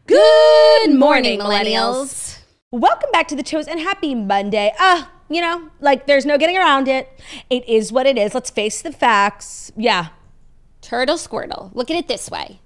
Good morning, millennials. Welcome back to the shows and happy Monday. There's no getting around it. It is what it is. Let's face the facts. Yeah. Turtle Squirtle. Look at it this way.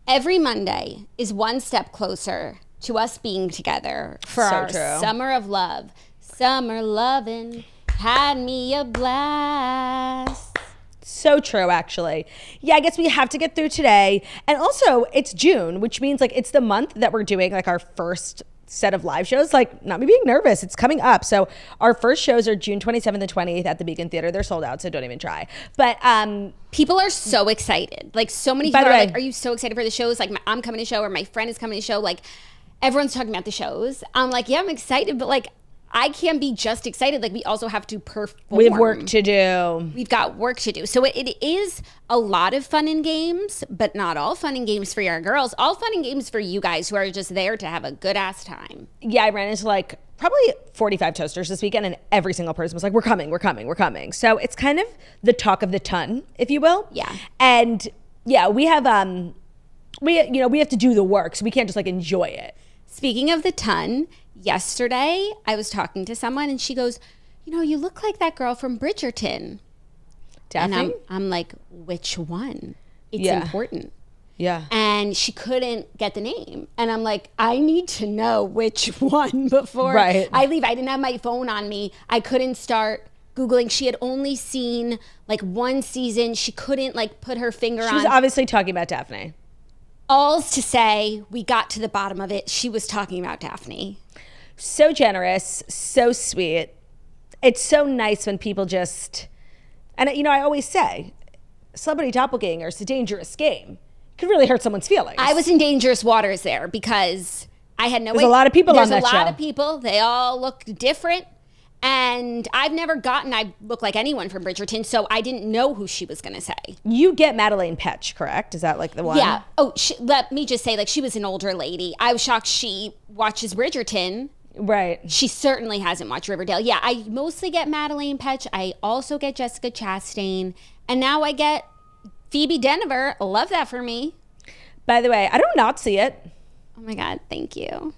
Every Monday is one step closer to us being together for our summer of love. Summer lovin' had me a blast. So true, actually. Yeah, I guess we have to get through today. And also, it's June, which means like it's the month that we're doing like our first set of live shows. Like, not me being nervous, it's coming up. So our first shows are June 27th and 28th at the Beacon Theater. They're sold out, so don't even try. But people are so excited. Like, so many people are like, are you so excited for the shows? Like, I'm coming to show, or my friend is coming to show. Like, everyone's talking about the shows. I'm like, yeah, I'm excited, but like, I can't be just excited. Like, we also have to perform. We have work to do. We've got work to do. So it is a lot of fun and games, but not all fun and games for your girls. All fun and games for you guys who are just there to have a good ass time. Yeah, I ran into like probably 45 toasters this weekend, and every single person was like, we're coming, we're coming, we're coming. So it's kind of the talk of the ton, if you will. Yeah. And yeah, we have we have to do the work, so we can't just like enjoy it. Speaking of the ton, yesterday I was talking to someone and she goes, you look like that girl from Bridgerton. Daphne? And I'm like, which one? It's important. Yeah. And she couldn't get the name. And I'm like, I need to know which one before I leave. I didn't have my phone on me. I couldn't start Googling. She had only seen like one season. She couldn't like put her finger on. She was obviously talking about Daphne. All's to say, we got to the bottom of it. She was talking about Daphne. So generous, so sweet. It's so nice when people just, and I always say, celebrity doppelganger is a dangerous game. It could really hurt someone's feelings. I was in dangerous waters there because I had no way. There's a lot of people on that show. There's a lot of people. They all look different. And I look like anyone from Bridgerton, so I didn't know who she was going to say. You get Madeleine Petsch, correct? Is that like the one? Yeah. Oh, let me just say, like, she was an older lady. I was shocked she watches Bridgerton. Right. She certainly hasn't watched Riverdale. Yeah, I mostly get Madeleine Petsch. I also get Jessica Chastain. And now I get Phoebe Denver. Love that for me. By the way, I don't not see it. Oh my God, thank you.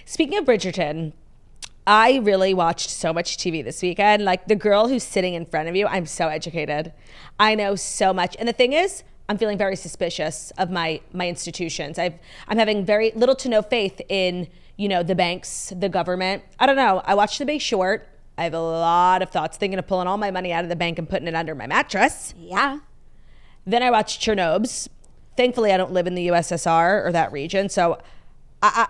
Speaking of Bridgerton, I really watched so much TV this weekend. Like, the girl who's sitting in front of you, I'm so educated. I know so much. And the thing is, I'm feeling very suspicious of my institutions. I'm having very little to no faith in, the banks, the government. I don't know. I watched The Big Short. I have a lot of thoughts, thinking of pulling all my money out of the bank and putting it under my mattress. Yeah. Then I watched Chernobyl. Thankfully, I don't live in the USSR or that region, so I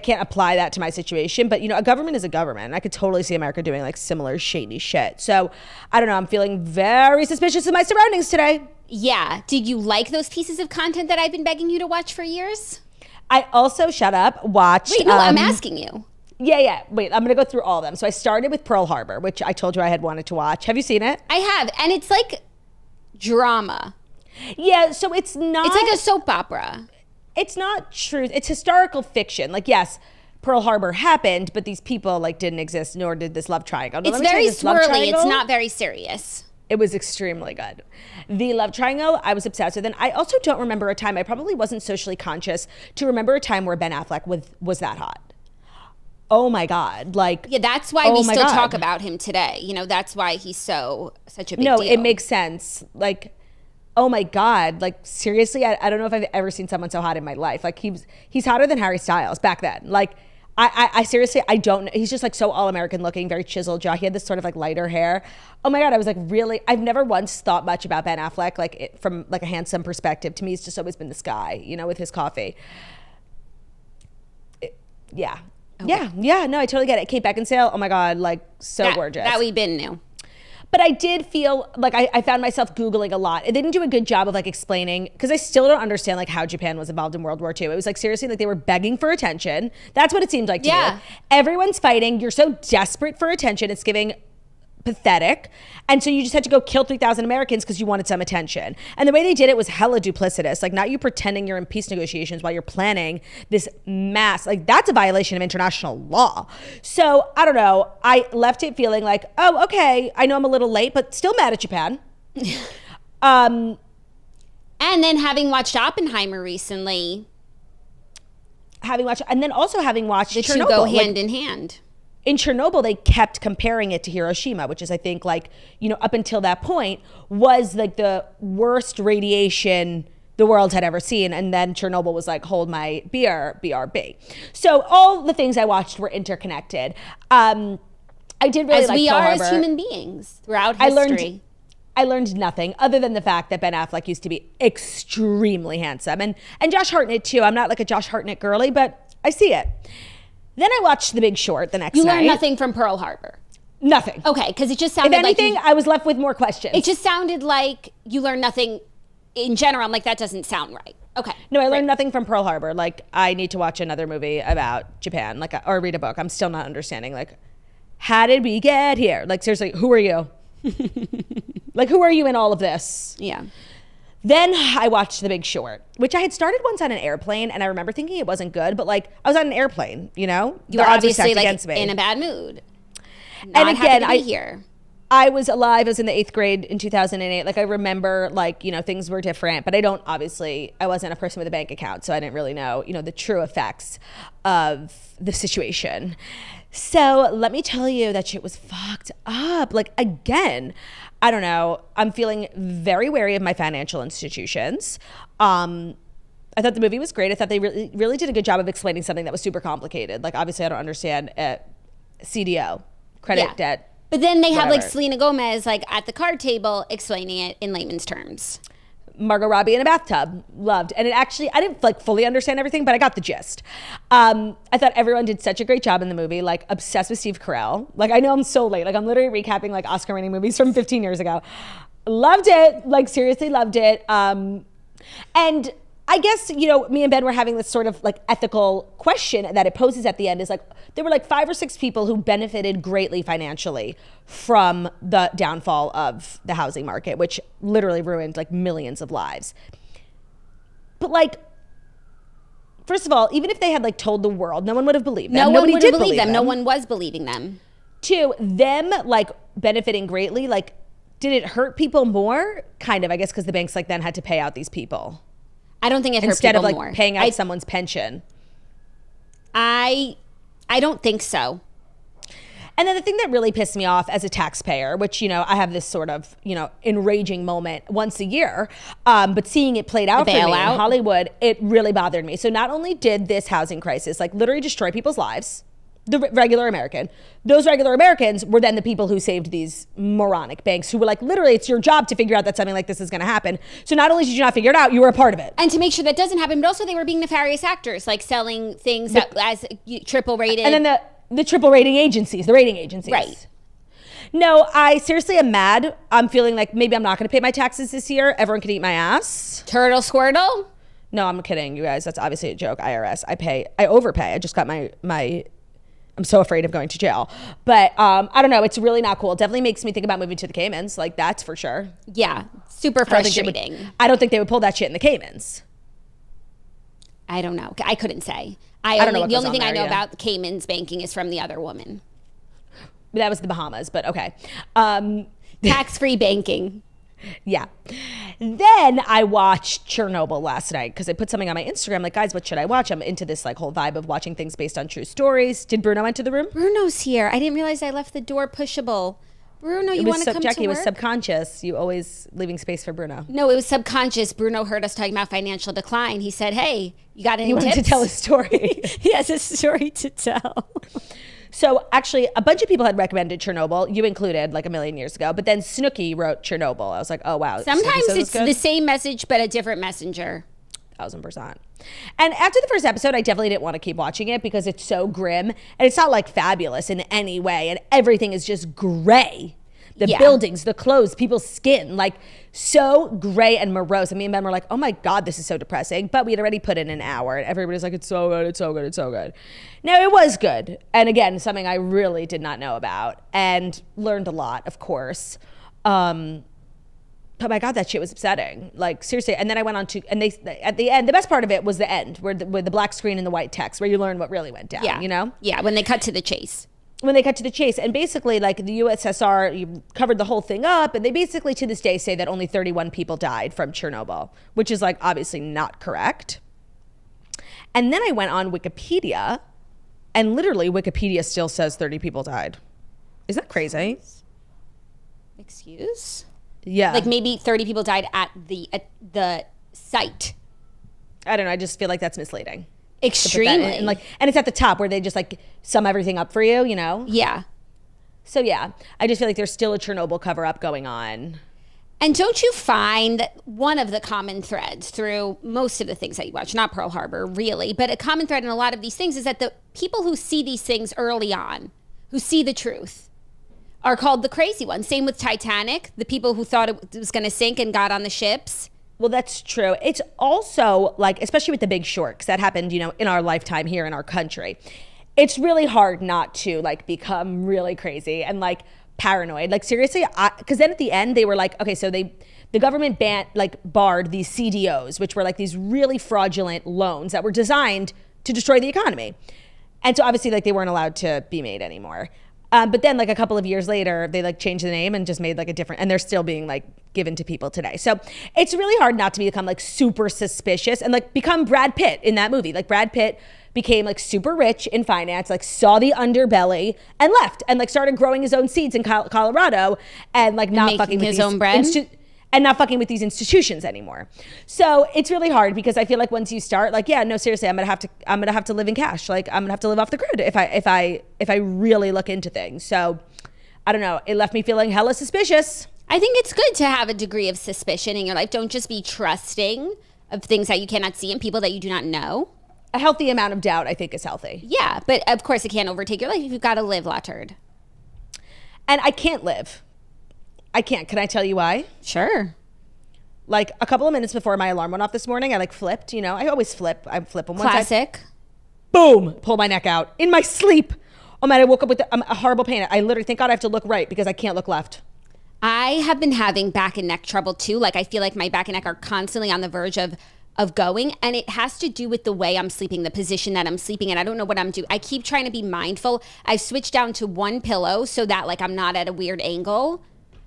can't apply that to my situation, but a government is a government. I could totally see America doing like similar shady shit. So I don't know. I'm feeling very suspicious of my surroundings today. Yeah. Did you like those pieces of content that I've been begging you to watch for years? I also, watched. Wait, no, I'm asking you. Yeah. Wait, I'm going to go through all of them. So I started with Pearl Harbor, which I told you I had wanted to watch. Have you seen it? I have. And it's like drama. Yeah. So it's not. It's like a soap opera. It's not true. It's historical fiction. Like, yes, Pearl Harbor happened, but these people like didn't exist, nor did this love triangle. It's very swirly. It's not very serious. It was extremely good. The love triangle, I was obsessed with. And I also don't remember a time, I probably wasn't socially conscious to remember a time where Ben Affleck was that hot. Oh my God. Like, yeah, that's why we still talk about him today. That's why he's such a big deal. No, it makes sense. Like, oh my God, like seriously, I don't know if I've ever seen someone so hot in my life. Like he's hotter than Harry Styles back then. Like I seriously, I don't know. He's just like so all-American looking, very chiseled jaw. He had this sort of like lighter hair. Oh my God, I was like really, I've never once thought much about Ben Affleck, like from like a handsome perspective. To me, it's just always been this guy, with his coffee. Yeah. Okay. Yeah, no, I totally get it. Kate Beckinsale, oh my God, like so gorgeous. That we've been new. But I did feel like I found myself Googling a lot. They didn't do a good job of like explaining, because I still don't understand like how Japan was involved in World War II. It was like seriously like they were begging for attention. That's what it seemed like to me. Everyone's fighting. You're so desperate for attention. It's giving pathetic. And so you just had to go kill 3,000 Americans because you wanted some attention. And the way they did it was hella duplicitous. Like, not you pretending you're in peace negotiations while you're planning this mass, like that's a violation of international law. So I don't know. I left it feeling like, oh, okay, I know I'm a little late, but still mad at Japan. And then having watched Oppenheimer recently. And then also having watched the Chernobyl. two go hand in hand. In Chernobyl, they kept comparing it to Hiroshima, which is, I think, like, you know, up until that point was like the worst radiation the world had ever seen. And then Chernobyl was like, hold my beer, BRB. So all the things I watched were interconnected. I did really like Pearl Harbor. As human beings throughout history. I learned nothing other than the fact that Ben Affleck used to be extremely handsome. And Josh Hartnett, too. I'm not like a Josh Hartnett girly, but I see it. Then I watched The Big Short the next night. You learned nothing from Pearl Harbor? Nothing. Okay, because it just sounded like... If anything, I was left with more questions. It just sounded like you learned nothing in general. I'm like, that doesn't sound right. Okay. No, I learned nothing from Pearl Harbor. Like, I need to watch another movie about Japan, like, or read a book. I'm still not understanding, like, how did we get here? Like, seriously, who are you? Like, who are you in all of this? Yeah. Then I watched The Big Short, which I had started once on an airplane, and I remember thinking it wasn't good, but like I was on an airplane, you know? You were obviously like in a bad mood. Not and again, I was alive. I was in the 8th grade in 2008. Like I remember, like, you know, things were different, but I wasn't a person with a bank account, so I didn't really know, you know, the true effects of the situation. So let me tell you, that shit was fucked up. Like, again, I don't know. I'm feeling very wary of my financial institutions. I thought the movie was great. I thought they really, really did a good job of explaining something that was super complicated. Like, obviously, I don't understand CDO, credit debt. But then they have like Selena Gomez like at the card table explaining it in layman's terms. Margot Robbie in a bathtub, loved. And it actually, I didn't like fully understand everything, but I got the gist. I thought everyone did such a great job in the movie, like obsessed with Steve Carell. Like I know I'm so late, like I'm literally recapping like Oscar winning movies from 15 years ago. Loved it, like seriously loved it. And I guess, you know, me and Ben were having this sort of like ethical question that it poses at the end is like, there were like 5 or 6 people who benefited greatly financially from the downfall of the housing market, which literally ruined like millions of lives. But like, first of all, even if they had like told the world, no one would have believed them. Nobody did believe them. No one was believing them. 2, them like benefiting greatly, like did it hurt people more? Kind of, I guess, because the banks like then had to pay out these people. I don't think it hurt instead people of like more. Paying out someone's pension. I don't think so. And then the thing that really pissed me off as a taxpayer, which, you know, I have this sort of, you know, enraging moment once a year, but seeing it played out for me in Hollywood, it really bothered me. So not only did this housing crisis like literally destroy people's lives, the regular American, those regular Americans were then the people who saved these moronic banks who were like, literally, it's your job to figure out that something like this is going to happen. So not only did you not figure it out, you were a part of it. And to make sure that doesn't happen, but also they were being nefarious actors, like selling things as triple rated. And then the triple rating agencies, the rating agencies. Right. No, I seriously am mad. I'm feeling like maybe I'm not going to pay my taxes this year. Everyone can eat my ass. Turtle Squirtle? No, I'm kidding, you guys. That's obviously a joke. IRS. I overpay. I just got my I'm so afraid of going to jail. But I don't know. It's really not cool. It definitely makes me think about moving to the Caymans. Like, that's for sure. Yeah. Super frustrating. I don't think they would pull that shit in the Caymans. I don't know. I couldn't say. I don't know. The only thing I know about the Caymans banking is from the other woman. That was the Bahamas, but okay. Tax-free banking. Yeah. Then I watched Chernobyl last night because I put something on my Instagram like, guys, what should I watch? I'm into this like whole vibe of watching things based on true stories. Did Bruno enter the room? Bruno's here. I didn't realize I left the door pushable. Bruno, you want to come Jackie, to work? It was subconscious. You always leaving space for Bruno. No, it was subconscious. Bruno heard us talking about financial decline. He said, hey, you got any tips? He wanted to tell a story. He has a story to tell. So actually, a bunch of people had recommended Chernobyl, you included, like a million years ago. But then Snooki wrote Chernobyl. I was like, oh, wow. Sometimes it's the same message, but a different messenger. 1000%. And after the first episode, I definitely didn't want to keep watching it because it's so grim. And it's not like fabulous in any way. And everything is just gray. The buildings, the clothes, people's skin, like so gray and morose. And me and Ben were like, oh my God, this is so depressing. But we had already put in an hour and everybody's like, it's so good, it's so good, it's so good. Now it was good. And again, something I really did not know about and learned a lot, of course. But my God, that shit was upsetting. Like seriously. And then I went on to, and they, at the end, the best part of it was the end with the black screen and the white text where you learn what really went down, you know? Yeah, when they cut to the chase. when they cut to the chase. And basically, like, the USSR, you covered the whole thing up, and they basically to this day say that only 31 people died from Chernobyl, which is, like, obviously not correct. And then I went on Wikipedia, and literally Wikipedia still says 30 people died. Is that crazy? Excuse? Yeah. Like, maybe 30 people died at the site. I don't know. I just feel like that's misleading. Extremely. And it's at the top where they just, like, sum everything up for you, you know? Yeah. So, yeah. I just feel like there's still a Chernobyl cover-up going on. And don't you find that one of the common threads through most of the things that you watch, not Pearl Harbor, really, but a common thread in a lot of these things is that the people who see these things early on, who see the truth, are called the crazy ones. Same with Titanic, the people who thought it was going to sink and got on the ships. Well, that's true. It's also, like, especially with The Big Short, because that happened, you know, in our lifetime here in our country. It's really hard not to, like, become really crazy and, like, paranoid. Like, seriously, because then at the end they were like, okay, so the government barred these CDOs, which were, like, these really fraudulent loans that were designed to destroy the economy. And so obviously, like, they weren't allowed to be made anymore. But then, like, a couple of years later, they, like, changed the name and just made, like, a different, and they're still being, like, given to people today. So it's really hard not to become, like, super suspicious and, like, become Brad Pitt in that movie. Like, Brad Pitt became, like, super rich in finance, like, saw the underbelly and left and, like, started growing his own seeds in Colorado and, like, not fucking with his own bread. And not fucking with these institutions anymore. So it's really hard because I feel like once you start, like, yeah, no, seriously, I'm gonna have to live in cash. Like, I'm gonna have to live off the grid if I really look into things. So I don't know. It left me feeling hella suspicious. I think it's good to have a degree of suspicion in your life. Don't just be trusting of things that you cannot see and people that you do not know. A healthy amount of doubt, I think, is healthy. Yeah, but of course it can't overtake your life. You've got to live, La Turd. And I can't live. I can't. Can I tell you why? Sure. Like, a couple of minutes before my alarm went off this morning, I, like, flipped, you know. I always flip. I flip on one side. Classic. Boom. Pull my neck out. In my sleep. Oh, man, I woke up with a horrible pain. I literally, thank God I have to look right because I can't look left. I have been having back and neck trouble, too. Like, I feel like my back and neck are constantly on the verge of going, and it has to do with the way I'm sleeping, the position that I'm sleeping in. I don't know what I'm doing. I keep trying to be mindful. I've switched down to one pillow so that, like, I'm not at a weird angle.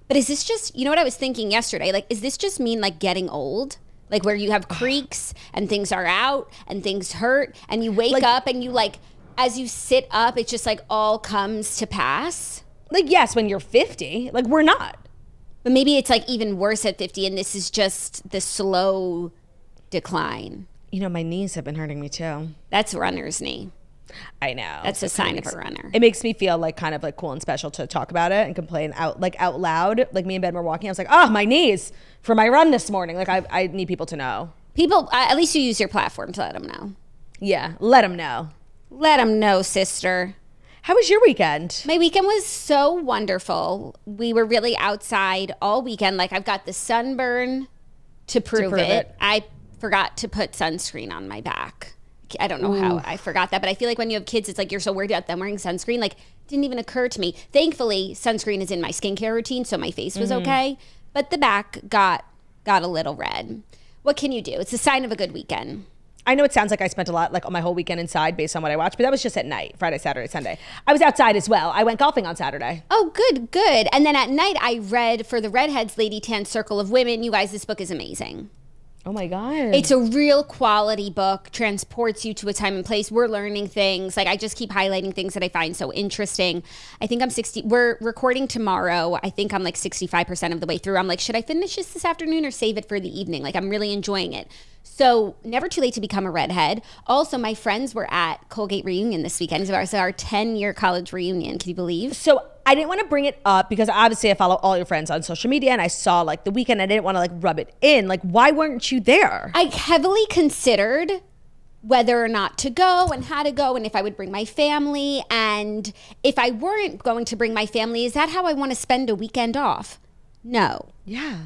But is this just, you know what I was thinking yesterday? Like, is this just mean, like, getting old? Like, where you have creaks and things are out and things hurt and you wake up and you, like, as you sit up, it just, like, all comes to pass? Like, yes, when you're 50. Like, we're not. But maybe it's, like, even worse at 50 and this is just the slow decline. You know, my knees have been hurting me, too. That's runner's knee. I know. That's a sign of a runner. It makes me feel, like, kind of, like, cool and special to talk about it and complain out loud. Like, me and Ben were walking. I was like, oh, my knees for my run this morning. Like, I need people to know. People, at least you use your platform to let them know. Yeah, let them know. Let them know, sister. How was your weekend? My weekend was so wonderful. We were really outside all weekend. Like, I've got the sunburn to prove it. I forgot to put sunscreen on my back. I don't know how I forgot that, but I feel like when you have kids, it's like you're so worried about them wearing sunscreen. Like, it didn't even occur to me. Thankfully, sunscreen is in my skincare routine, so my face was okay. But the back got a little red. What can you do? It's a sign of a good weekend. I know it sounds like I spent a lot, like, on my whole weekend inside based on what I watched, but that was just at night, Friday, Saturday, Sunday. I was outside as well. I went golfing on Saturday. Oh, good. And then at night, I read for the Redheads, Lady Tan's Circle of Women. You guys, this book is amazing. Oh my God. It's a real quality book, transports you to a time and place. We're learning things. Like, I just keep highlighting things that I find so interesting. I think we're recording tomorrow. I think I'm like 65% of the way through. I'm like, should I finish this afternoon or save it for the evening? Like, I'm really enjoying it. So never too late to become a redhead. Also, my friends were at Colgate reunion this weekend. So our 10-year college reunion. Can you believe? So I didn't want to bring it up because obviously I follow all your friends on social media and I saw, like, the weekend. I didn't want to, like, rub it in. Like, why weren't you there? I heavily considered whether or not to go and how to go and if I would bring my family. And if I weren't going to bring my family, is that how I want to spend a weekend off? No. Yeah.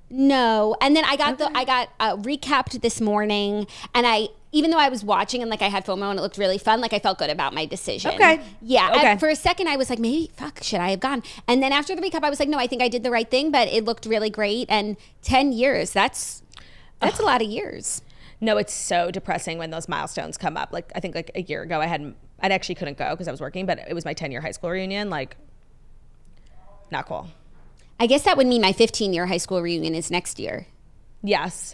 No. And then I got recapped this morning, and even though I was watching and, like, I had FOMO and it looked really fun, like, I felt good about my decision. Okay. Yeah. Okay. For a second, I was like, maybe, should I have gone? And then after the recap, I was like, no, I think I did the right thing, but it looked really great. And 10 years, that's a lot of years. No, it's so depressing when those milestones come up. Like, I think like a year ago, I actually couldn't go because I was working, but it was my 10-year high school reunion. Like, not cool. I guess that would mean my 15-year high school reunion is next year. Yes.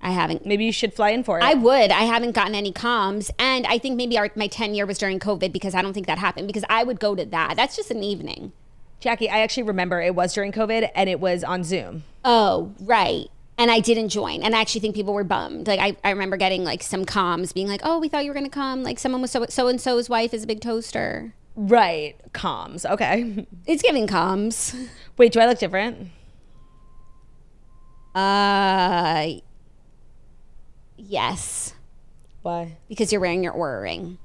I haven't. Maybe you should fly in for it. I would. I haven't gotten any comms. And I think maybe my 10-year was during COVID because I don't think that happened, because I would go to that. That's just an evening. Jackie, I actually remember it was during COVID and it was on Zoom. Oh, right. And I didn't join. And I actually think people were bummed. Like, I remember getting like some comms being like, oh, we thought you were going to come. Like, someone was so-and-so's wife is a big toaster. Right. Comms. Okay. It's giving comms. Wait, do I look different? Yes. Why? Because you're wearing your Aura ring.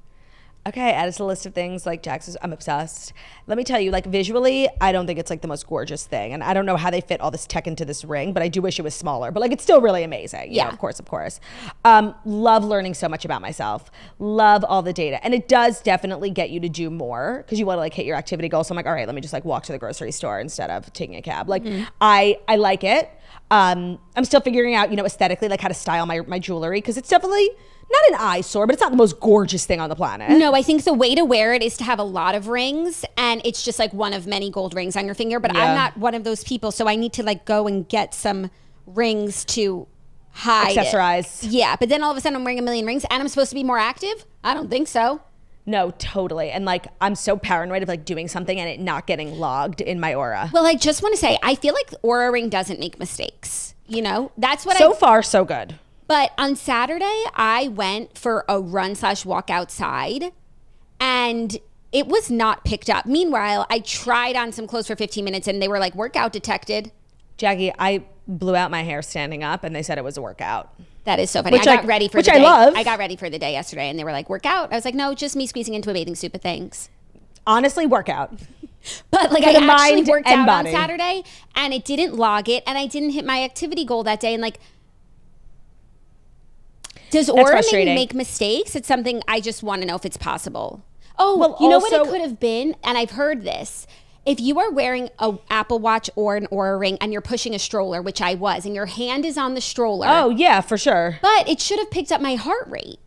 Okay, add it to the list of things. Like, I'm obsessed. Let me tell you, like, visually, I don't think it's like the most gorgeous thing. And I don't know how they fit all this tech into this ring, but I do wish it was smaller. But like, it's still really amazing. Yeah, of course. Love learning so much about myself. Love all the data. And it does definitely get you to do more because you want to like hit your activity goal. So I'm like, all right, let me just like walk to the grocery store instead of taking a cab. Like, I like it. I'm still figuring out, aesthetically, like how to style my jewelry, because it's definitely not an eyesore, but it's not the most gorgeous thing on the planet. No, I think the way to wear it is to have a lot of rings, and it's just like one of many gold rings on your finger. But I'm not one of those people, so I need to like go and get some rings to hide accessorize. Yeah, but then all of a sudden I'm wearing a million rings, and I'm supposed to be more active? I don't think so. No, totally. And like, I'm so paranoid of like doing something and it not getting logged in my Aura. Well, I just want to say, I feel like Aura Ring doesn't make mistakes. That's what so far, so good. But on Saturday, I went for a run/walk outside, and it was not picked up. Meanwhile, I tried on some clothes for 15 minutes, and they were like, workout detected. Jackie, I blew out my hair standing up, and they said it was a workout. That is so funny. I got ready for the day. Which I love. I got ready for the day yesterday, and they were like, workout? I was like, no, just me squeezing into a bathing suit, but thanks. Honestly, workout. But like, I actually worked out body on Saturday, and it didn't log it, and I didn't hit my activity goal that day, and like, does Aura make mistakes? It's something I just want to know if it's possible. Oh, well, you know what it could have been? And I've heard this. If you are wearing an Apple Watch or an Aura Ring and you're pushing a stroller, which I was, and your hand is on the stroller. Oh, yeah, for sure. But it should have picked up my heart rate.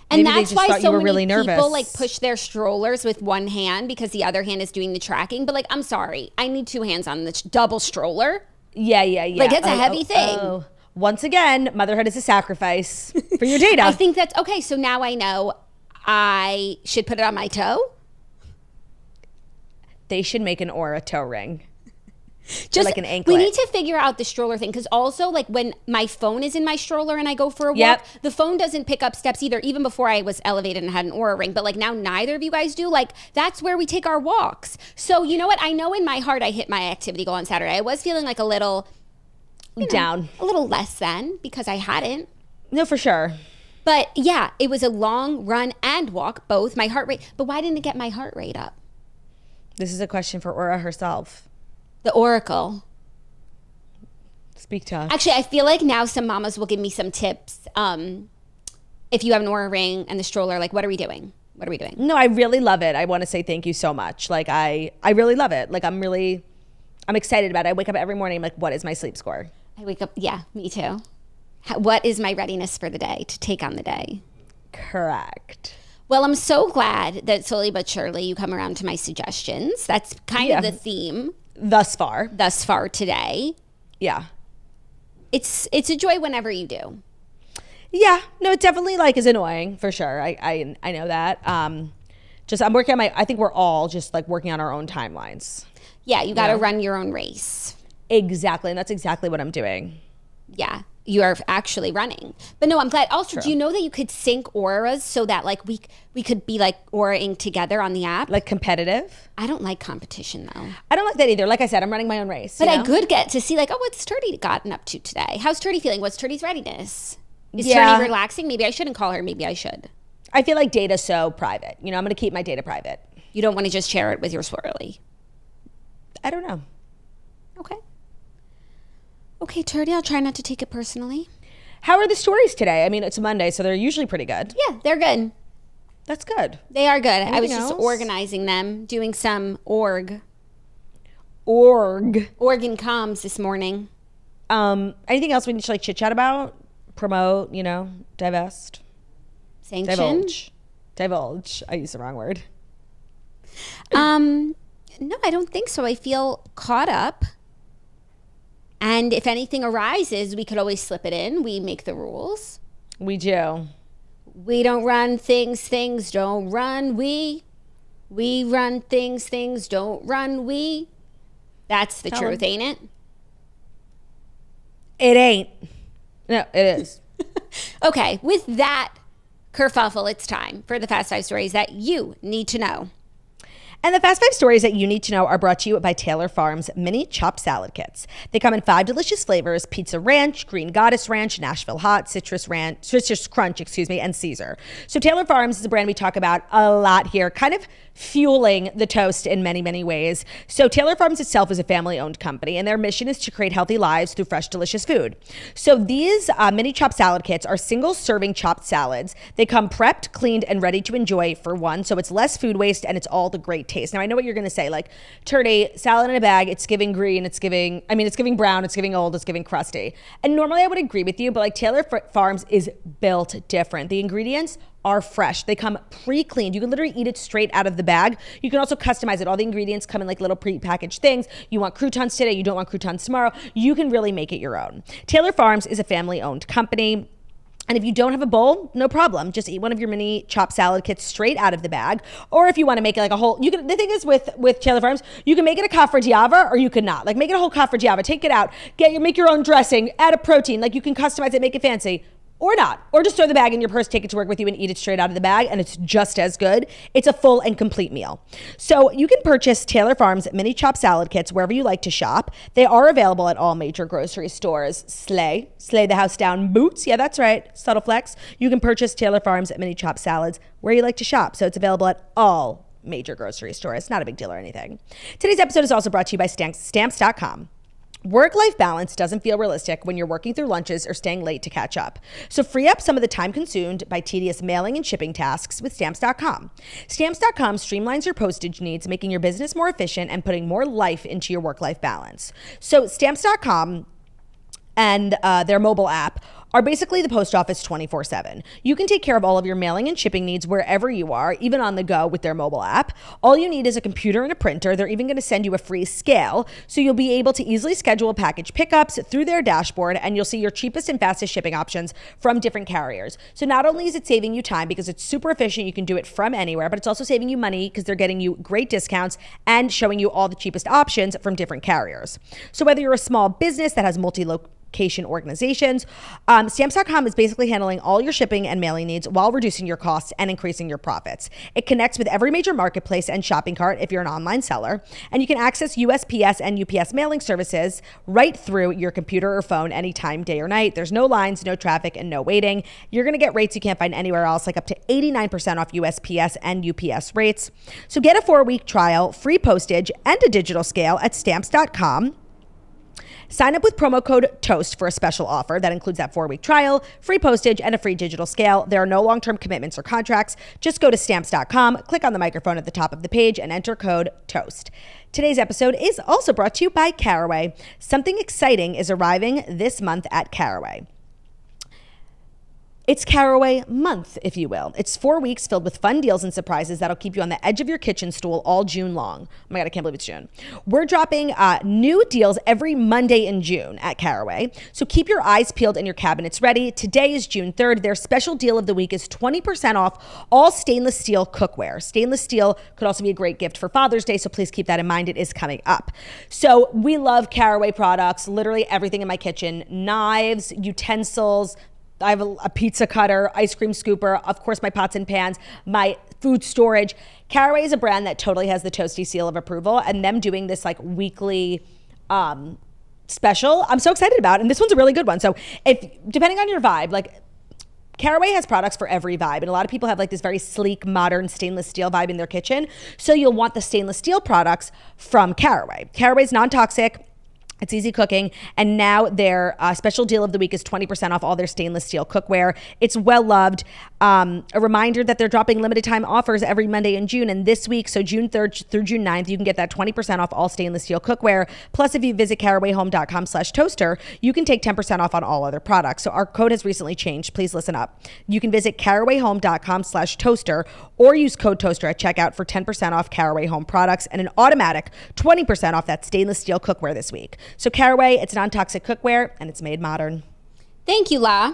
And maybe that's why so many people like push their strollers with one hand because the other hand is doing the tracking. But like, I'm sorry, I need two hands on the double stroller. Yeah. Like, it's a heavy thing. Once again, motherhood is a sacrifice for your data. I think that's okay. So now I know I should put it on my toe. They should make an Aura toe ring. Just like an anklet. We need to figure out the stroller thing, because also like when my phone is in my stroller and I go for a walk, the phone doesn't pick up steps either, even before I was elevated and had an Aura Ring. But like now neither of you guys do. Like that's where we take our walks. So you know what? I know in my heart I hit my activity goal on Saturday. I was feeling like a little down, a little less than, because I hadn't. No, for sure. But yeah, it was a long run and walk, both. My heart rate. But why didn't it get my heart rate up? This is a question for Aura herself. The Oracle. Speak to us. Actually, I feel like now some mamas will give me some tips. If you have an Aura Ring and the stroller, like, what are we doing? What are we doing? No, I really love it. I want to say thank you so much. Like, I really love it. Like, I'm excited about it. I wake up every morning, I'm like, what is my sleep score? I wake up, yeah, me too. What is my readiness for the day, to take on the day? Correct. Well, I'm so glad that slowly but surely you come around to my suggestions. That's kind of the theme. Thus far today. Yeah. It's a joy whenever you do. Yeah. No, it definitely like is annoying for sure. I know that. Just I'm working on I think we're all just like working on our own timelines. Yeah, you got to run your own race. Exactly. And that's exactly what I'm doing. Yeah. You are actually running. But no, I'm glad. Also, True. Do you know that you could sync auras so that like we could be like auraing together on the app? Like competitive? I don't like competition though. I don't like that either. Like I said, I'm running my own race. But I could get to see like, oh, what's Turdy gotten up to today? How's Turdy feeling? What's Turdy's readiness? Is Turdy relaxing? Maybe I shouldn't call her. Maybe I should. I feel like data's so private. I'm going to keep my data private. You don't want to just share it with your swirly? I don't know. Okay, Turdy, I'll try not to take it personally. How are the stories today? I mean, it's a Monday, so they're usually pretty good. Yeah, they're good. That's good. They are good. Anything I was just else? organizing them, doing some org and comms this morning. Anything else we need to like chit chat about? Promote, divest? Sanction? Divulge. I used the wrong word. No, I don't think so. I feel caught up. And if anything arises, we could always slip it in. We make the rules. We do. We don't run things, things don't run we. We run things, things don't run we. That's the truth, ain't it? It ain't. No, it is. Okay, with that kerfuffle, it's time for the Fast 5 stories that you need to know. And the Fast 5 stories that you need to know are brought to you by Taylor Farms Mini Chopped Salad Kits. They come in 5 delicious flavors: Pizza Ranch, Green Goddess Ranch, Nashville Hot, Citrus Crunch, and Caesar. So Taylor Farms is a brand we talk about a lot here, kind of fueling the toast in many, many ways. So Taylor Farms itself is a family-owned company, and their mission is to create healthy lives through fresh, delicious food. So these mini chopped salad kits are single-serving chopped salads. They come prepped, cleaned, and ready to enjoy for one, so it's less food waste and it's all the great taste. Now, I know what you're going to say, like, Turdy, salad in a bag, it's giving green, it's giving brown, it's giving old, it's giving crusty. And normally I would agree with you, but like Taylor Farms is built different. The ingredients are fresh. They come pre-cleaned. You can literally eat it straight out of the bag. You can also customize it. All the ingredients come in like little pre-packaged things. You want croutons today, you don't want croutons tomorrow. You can really make it your own. Taylor Farms is a family-owned company. And if you don't have a bowl, no problem. Just eat one of your mini chopped salad kits straight out of the bag. Or if you want to make it like a whole, the thing is with Taylor Farms, you can make it a caffreggiava or you can not. Like make it a whole caffreggiava, take it out, make your own dressing, add a protein. Like you can customize it, make it fancy. Or not. Or just throw the bag in your purse, take it to work with you, and eat it straight out of the bag, and it's just as good. It's a full and complete meal. So you can purchase Taylor Farms mini chopped salad kits wherever you like to shop. They are available at all major grocery stores. Slay the house down, Boots. Yeah, that's right. Subtle flex. You can purchase Taylor Farms mini chopped salads where you like to shop. So it's available at all major grocery stores. Not a big deal or anything. Today's episode is also brought to you by Stamps.com. Work-life balance doesn't feel realistic when you're working through lunches or staying late to catch up. So free up some of the time consumed by tedious mailing and shipping tasks with Stamps.com. Stamps.com streamlines your postage needs, making your business more efficient and putting more life into your work-life balance. So Stamps.com and their mobile app are basically the post office 24/7. You can take care of all of your mailing and shipping needs wherever you are, even on the go with their mobile app. All you need is a computer and a printer. They're even going to send you a free scale, so you'll be able to easily schedule package pickups through their dashboard, and you'll see your cheapest and fastest shipping options from different carriers. So not only is it saving you time because it's super efficient, you can do it from anywhere, but it's also saving you money because they're getting you great discounts and showing you all the cheapest options from different carriers. So whether you're a small business that has multi-location organizations, Stamps.com is basically handling all your shipping and mailing needs while reducing your costs and increasing your profits. It connects with every major marketplace and shopping cart if you're an online seller, and you can access USPS and UPS mailing services right through your computer or phone anytime, day or night. There's no lines, no traffic, and no waiting. You're going to get rates you can't find anywhere else, like up to 89% off USPS and UPS rates. So get a 4-week trial, free postage, and a digital scale at Stamps.com. Sign up with promo code TOAST for a special offer that includes that 4-week trial, free postage, and a free digital scale. There are no long-term commitments or contracts. Just go to Stamps.com, click on the microphone at the top of the page, and enter code TOAST. Today's episode is also brought to you by Caraway. Something exciting is arriving this month at Caraway. It's Caraway month, if you will. It's 4 weeks filled with fun deals and surprises that'll keep you on the edge of your kitchen stool all June long. Oh my God, I can't believe it's June. We're dropping new deals every Monday in June at Caraway. So keep your eyes peeled and your cabinets ready. Today is June 3rd. Their special deal of the week is 20% off all stainless steel cookware. Stainless steel could also be a great gift for Father's Day, so please keep that in mind. It is coming up. So we love Caraway products, literally everything in my kitchen, knives, utensils. I have a pizza cutter, ice cream scooper, of course my pots and pans, my food storage. Caraway is a brand that totally has the Toasty seal of approval, and them doing this like weekly special, I'm so excited about. And this one's a really good one. So if, depending on your vibe, like Caraway has products for every vibe, and a lot of people have like this very sleek, modern stainless steel vibe in their kitchen. So you'll want the stainless steel products from Caraway. Caraway's non-toxic, It's easy cooking. And now their special deal of the week is 20% off all their stainless steel cookware. It's well loved. A reminder that they're dropping limited time offers every Monday in June. And this week, so June 3rd through June 9th, you can get that 20% off all stainless steel cookware. Plus, if you visit carawayhome.com/toaster, you can take 10% off on all other products. So our code has recently changed. Please listen up. You can visit carawayhome.com/toaster or use code toaster at checkout for 10% off Caraway Home products and an automatic 20% off that stainless steel cookware this week. So Caraway, it's non-toxic cookware, and it's made modern. Thank you, La.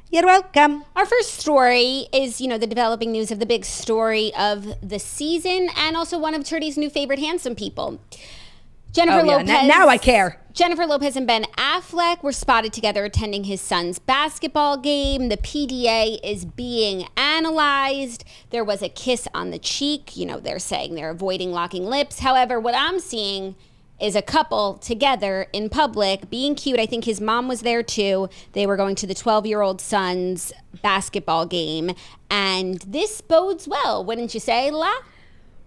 You're welcome. Our first story is, the developing news of the big story of the season and also one of Trudy's new favorite handsome people. Jennifer Lopez. Now I care. Jennifer Lopez and Ben Affleck were spotted together attending his son's basketball game. The PDA is being analyzed. There was a kiss on the cheek. They're saying they're avoiding locking lips. However, what I'm seeing is a couple together in public being cute. I think his mom was there too. They were going to the 12-year-old son's basketball game. And this bodes well, wouldn't you say, La?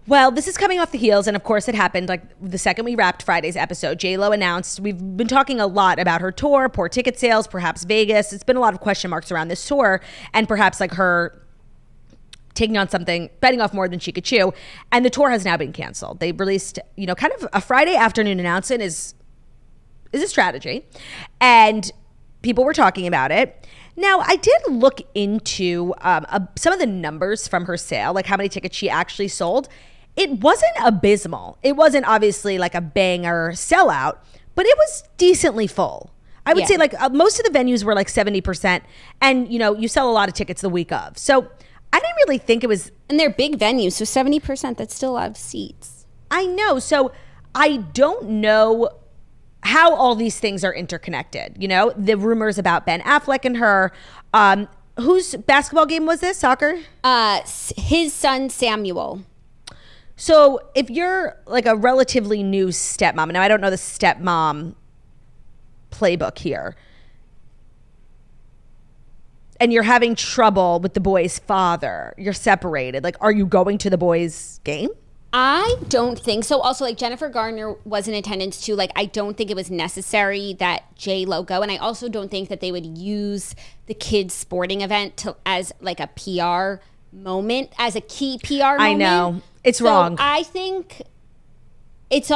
Well, this is coming off the heels, and of course it happened like the second we wrapped Friday's episode. J-Lo announced, we've been talking a lot about her tour, poor ticket sales, perhaps Vegas. It's been a lot of question marks around this tour, and perhaps like her taking on something, biting off more than she could chew. And the tour has now been canceled. They released, kind of a Friday afternoon announcement is a strategy. And people were talking about it. Now, I did look into some of the numbers from her sale, like how many tickets she actually sold. It wasn't abysmal. It wasn't obviously like a banger sellout, but it was decently full. I would say like most of the venues were like 70%. And, you sell a lot of tickets the week of. So I didn't really think it was... And they're big venues, so 70%, that's still a lot of seats. I know. So I don't know how all these things are interconnected. The rumors about Ben Affleck and her. Whose basketball game was this? Soccer? His son, Samuel. So if you're like a relatively new stepmom, now I don't know the stepmom playbook here, and you're having trouble with the boy's father, you're separated. Like, are you going to the boy's game? I don't think so. Also, like Jennifer Garner was in attendance too. Like, I don't think it was necessary that J-Lo go. And I also don't think that they would use the kids' sporting event as like a PR moment, as a key PR moment. I know. It's wrong. I think it's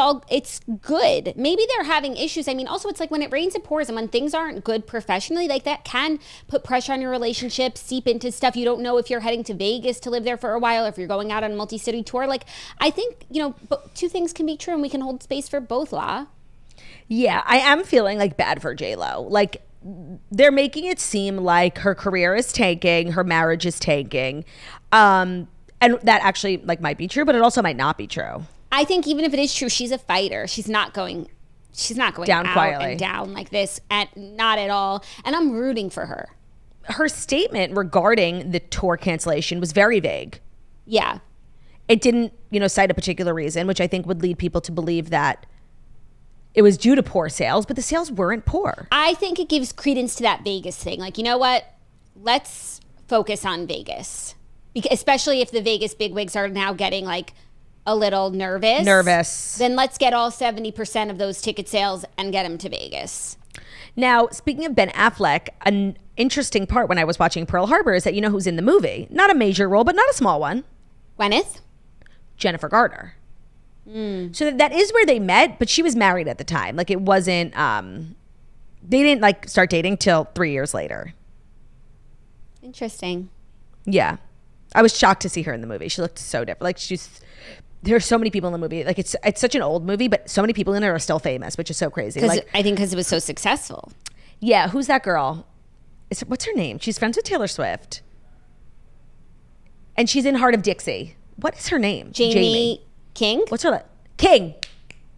good. Maybe they're having issues. I mean, also it's like when it rains, it pours. And when things aren't good professionally, like that can put pressure on your relationship, seep into stuff. You don't know if you're heading to Vegas to live there for a while, if you're going out on a multi-city tour. Like, I think, two things can be true and we can hold space for both, La. Yeah, I am feeling like bad for J-Lo. Like, they're making it seem like her career is tanking, her marriage is tanking. And that actually like might be true, but it also might not be true. I think even if it is true, she's a fighter. She's not going down out quietly and down like this, not at all. And I'm rooting for her. Her statement regarding the tour cancellation was very vague. Yeah. It didn't, cite a particular reason, which I think would lead people to believe that it was due to poor sales, but the sales weren't poor. I think it gives credence to that Vegas thing. Like, you know what? Let's focus on Vegas. Especially if the Vegas bigwigs are now getting like a little nervous. Then let's get all 70% of those ticket sales and get them to Vegas. Now, speaking of Ben Affleck, an interesting part when I was watching Pearl Harbor is that who's in the movie. Not a major role, but not a small one. Gwyneth? Jennifer Garner. So that is where they met, but she was married at the time. Like, it wasn't, they didn't like start dating till 3 years later. Interesting. Yeah. I was shocked to see her in the movie. She looked so different. Like, there's so many people in the movie. Like, it's such an old movie, but so many people in it are still famous, which is so crazy. Like, I think because it was so successful. Yeah. Who's that girl? What's her name? She's friends with Taylor Swift. And she's in Heart of Dixie. What is her name? Jamie King? What's her name? King.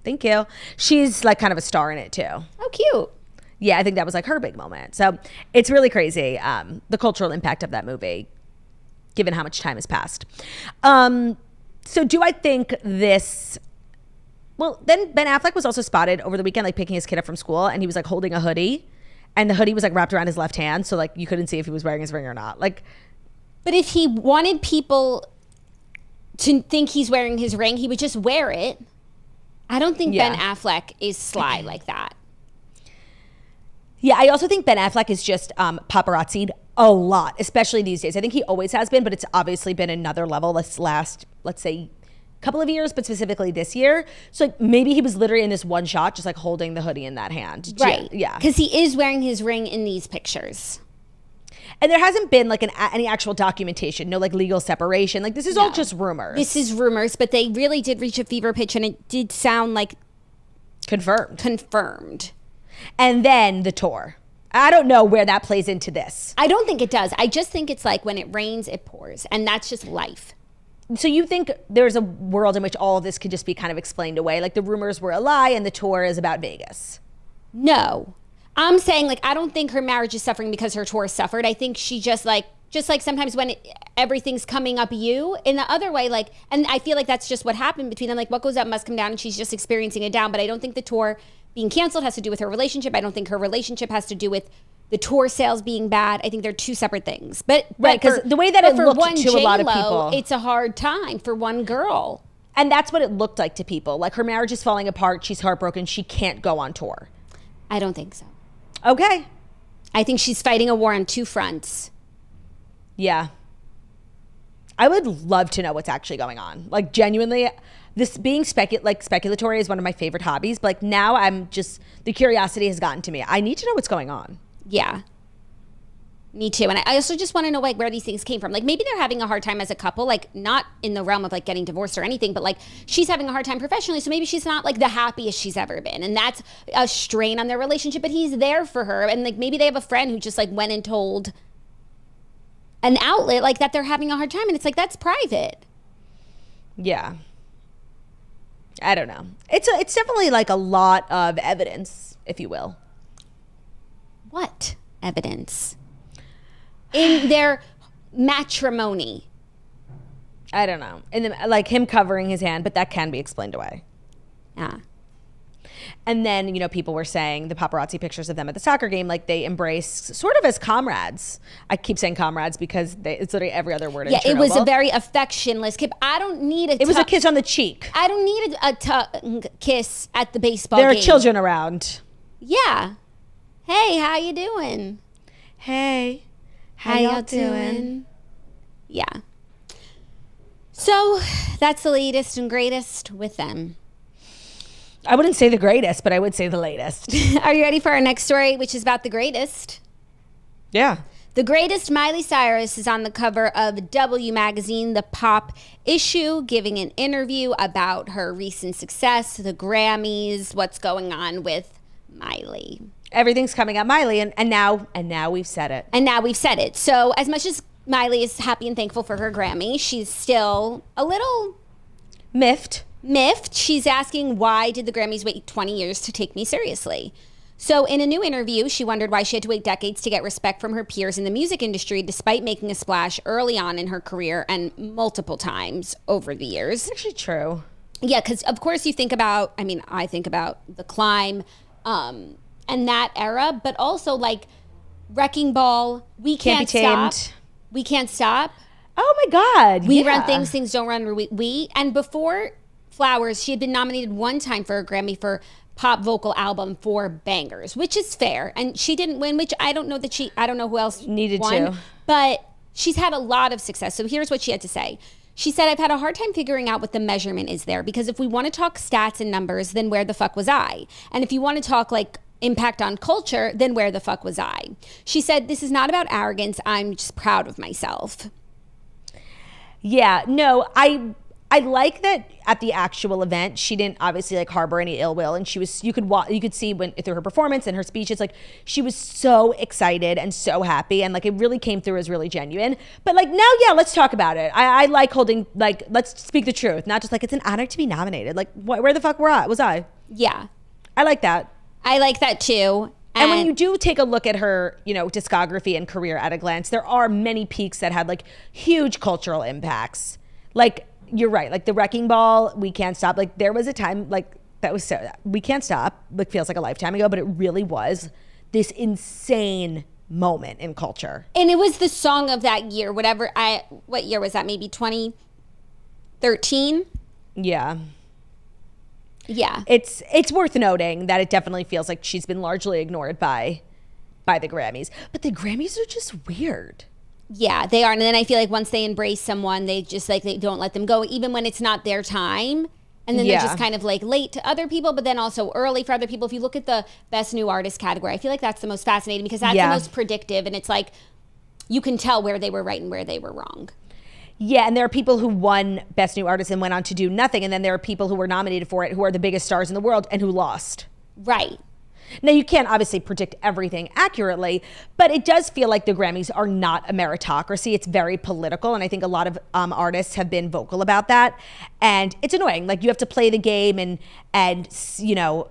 Thank you. She's like kind of a star in it too. Oh, cute. Yeah, I think that was like her big moment. So it's really crazy, the cultural impact of that movie, given how much time has passed. So do I think this... Well, then Ben Affleck was also spotted over the weekend, like picking his kid up from school, and he was like holding a hoodie, and the hoodie was like wrapped around his left hand, so like you couldn't see if he was wearing his ring or not. Like, but if he wanted people to think he's wearing his ring, he would just wear it. I don't think Ben Affleck is sly like that. Yeah, I also think Ben Affleck is just paparazzi'd a lot, especially these days. I think he always has been, but it's obviously been another level this last, let's say, couple of years, but specifically this year. So like maybe he was literally in this one shot, just like holding the hoodie in that hand. Right. Yeah. Because he is wearing his ring in these pictures. And there hasn't been like any actual documentation, no like legal separation. Like this is all just rumors. This is rumors, but they really did reach a fever pitch and it did sound like Confirmed. And then the tour. I don't know where that plays into this. I don't think it does. I just think it's like when it rains, it pours. And that's just life. So you think there's a world in which all of this could just be kind of explained away? Like the rumors were a lie and the tour is about Vegas? No. I'm saying like I don't think her marriage is suffering because her tour suffered. I think she just like sometimes when everything's coming up you in the other way, like, and I feel like that's just what happened between them. Like what goes up must come down and she's just experiencing it down. But I don't think the tour being canceled has to do with her relationship. I don't think her relationship has to do with the tour sales being bad. I think they're two separate things. But right, because the way that it looked to a lot of J-Lo, people, it's a hard time for one girl. And that's what it looked like to people. Like her marriage is falling apart. She's heartbroken. She can't go on tour. I don't think so. Okay. I think she's fighting a war on two fronts. Yeah. I would love to know what's actually going on. Like genuinely, this being speculatory is one of my favorite hobbies. But like now I'm just, the curiosity has gotten to me. I need to know what's going on. Yeah. Me too. And I also just want to know like where these things came from. Like maybe they're having a hard time as a couple, like not in the realm of like getting divorced or anything, but like she's having a hard time professionally. So maybe she's not like the happiest she's ever been. And that's a strain on their relationship, but he's there for her. And like maybe they have a friend who just like went and told an outlet like that they're having a hard time. And it's like, that's private. Yeah. I don't know. It's definitely like a lot of evidence, if you will. What evidence? In their matrimony. I don't know. Like him covering his hand, but that can be explained away. Yeah. And then, you know, people were saying the paparazzi pictures of them at the soccer game, like they embrace sort of as comrades. I keep saying comrades because it's literally every other word in Chernobyl. It was a very affectionless kiss. I don't need It was a kiss on the cheek. I don't need a tongue kiss at the baseball game. There are children around. Yeah. Hey, how you doing? Hey, how y'all doing? Yeah. So that's the latest and greatest with them. I wouldn't say the greatest, but I would say the latest. Are you ready for our next story, which is about the greatest? Yeah. The greatest Miley Cyrus is on the cover of W Magazine, the pop issue, giving an interview about her recent success, the Grammys, what's going on with Miley. Everything's coming at Miley, and now we've said it. And now we've said it. So as much as Miley is happy and thankful for her Grammy, she's still a little miffed. She's asking, why did the Grammys wait 20 years to take me seriously? So in a new interview, she wondered why she had to wait decades to get respect from her peers in the music industry, despite making a splash early on in her career and multiple times over the years. It's actually true. Yeah, because of course you think about, I think about The Climb and that era, but also like Wrecking Ball, We Can't Stop. We Can't Stop. Oh my God. We Run Things, Things Don't Run We. And before Flowers, she had been nominated one time for a Grammy for pop vocal album for Bangers, which is fair. And she didn't win, which I don't know who else needed won, to. But she's had a lot of success. So here's what she had to say. She said, I've had a hard time figuring out what the measurement is there, because if we want to talk stats and numbers, then where the fuck was I? And if you want to talk like impact on culture, then where the fuck was I? She said, this is not about arrogance. I'm just proud of myself. Yeah, no, I like that at the actual event, she didn't obviously like harbor any ill will, and she was, you could see when through her performance and her speeches, like she was so excited and so happy, and like it really came through as really genuine. But like now, yeah, let's talk about it. I like holding, like, let's speak the truth, not just like it's an honor to be nominated. Like where the fuck was I? Yeah. I like that. I like that too. And when you do take a look at her, you know, discography and career at a glance, there are many peaks that had like huge cultural impacts. Like, you're right, like the Wrecking Ball, We Can't Stop. Like there was a time like that was so, We Can't Stop, like feels like a lifetime ago, but it really was this insane moment in culture. And it was the song of that year, what year was that? Maybe 2013? Yeah. Yeah. It's worth noting that it definitely feels like she's been largely ignored by by the Grammys. But the Grammys are just weird. Yeah, they are. And then I feel like once they embrace someone, they just like, they don't let them go, even when it's not their time. And then they're just kind of like late to other people, but then also early for other people. If you look at the Best New Artist category, I feel like that's the most fascinating because that's the most predictive. And it's like, you can tell where they were right and where they were wrong. Yeah, and there are people who won Best New Artist and went on to do nothing. And then there are people who were nominated for it who are the biggest stars in the world and who lost. Right. Now, you can't obviously predict everything accurately, but it does feel like the Grammys are not a meritocracy. It's very political, and I think a lot of artists have been vocal about that. And it's annoying. Like, you have to play the game and you know,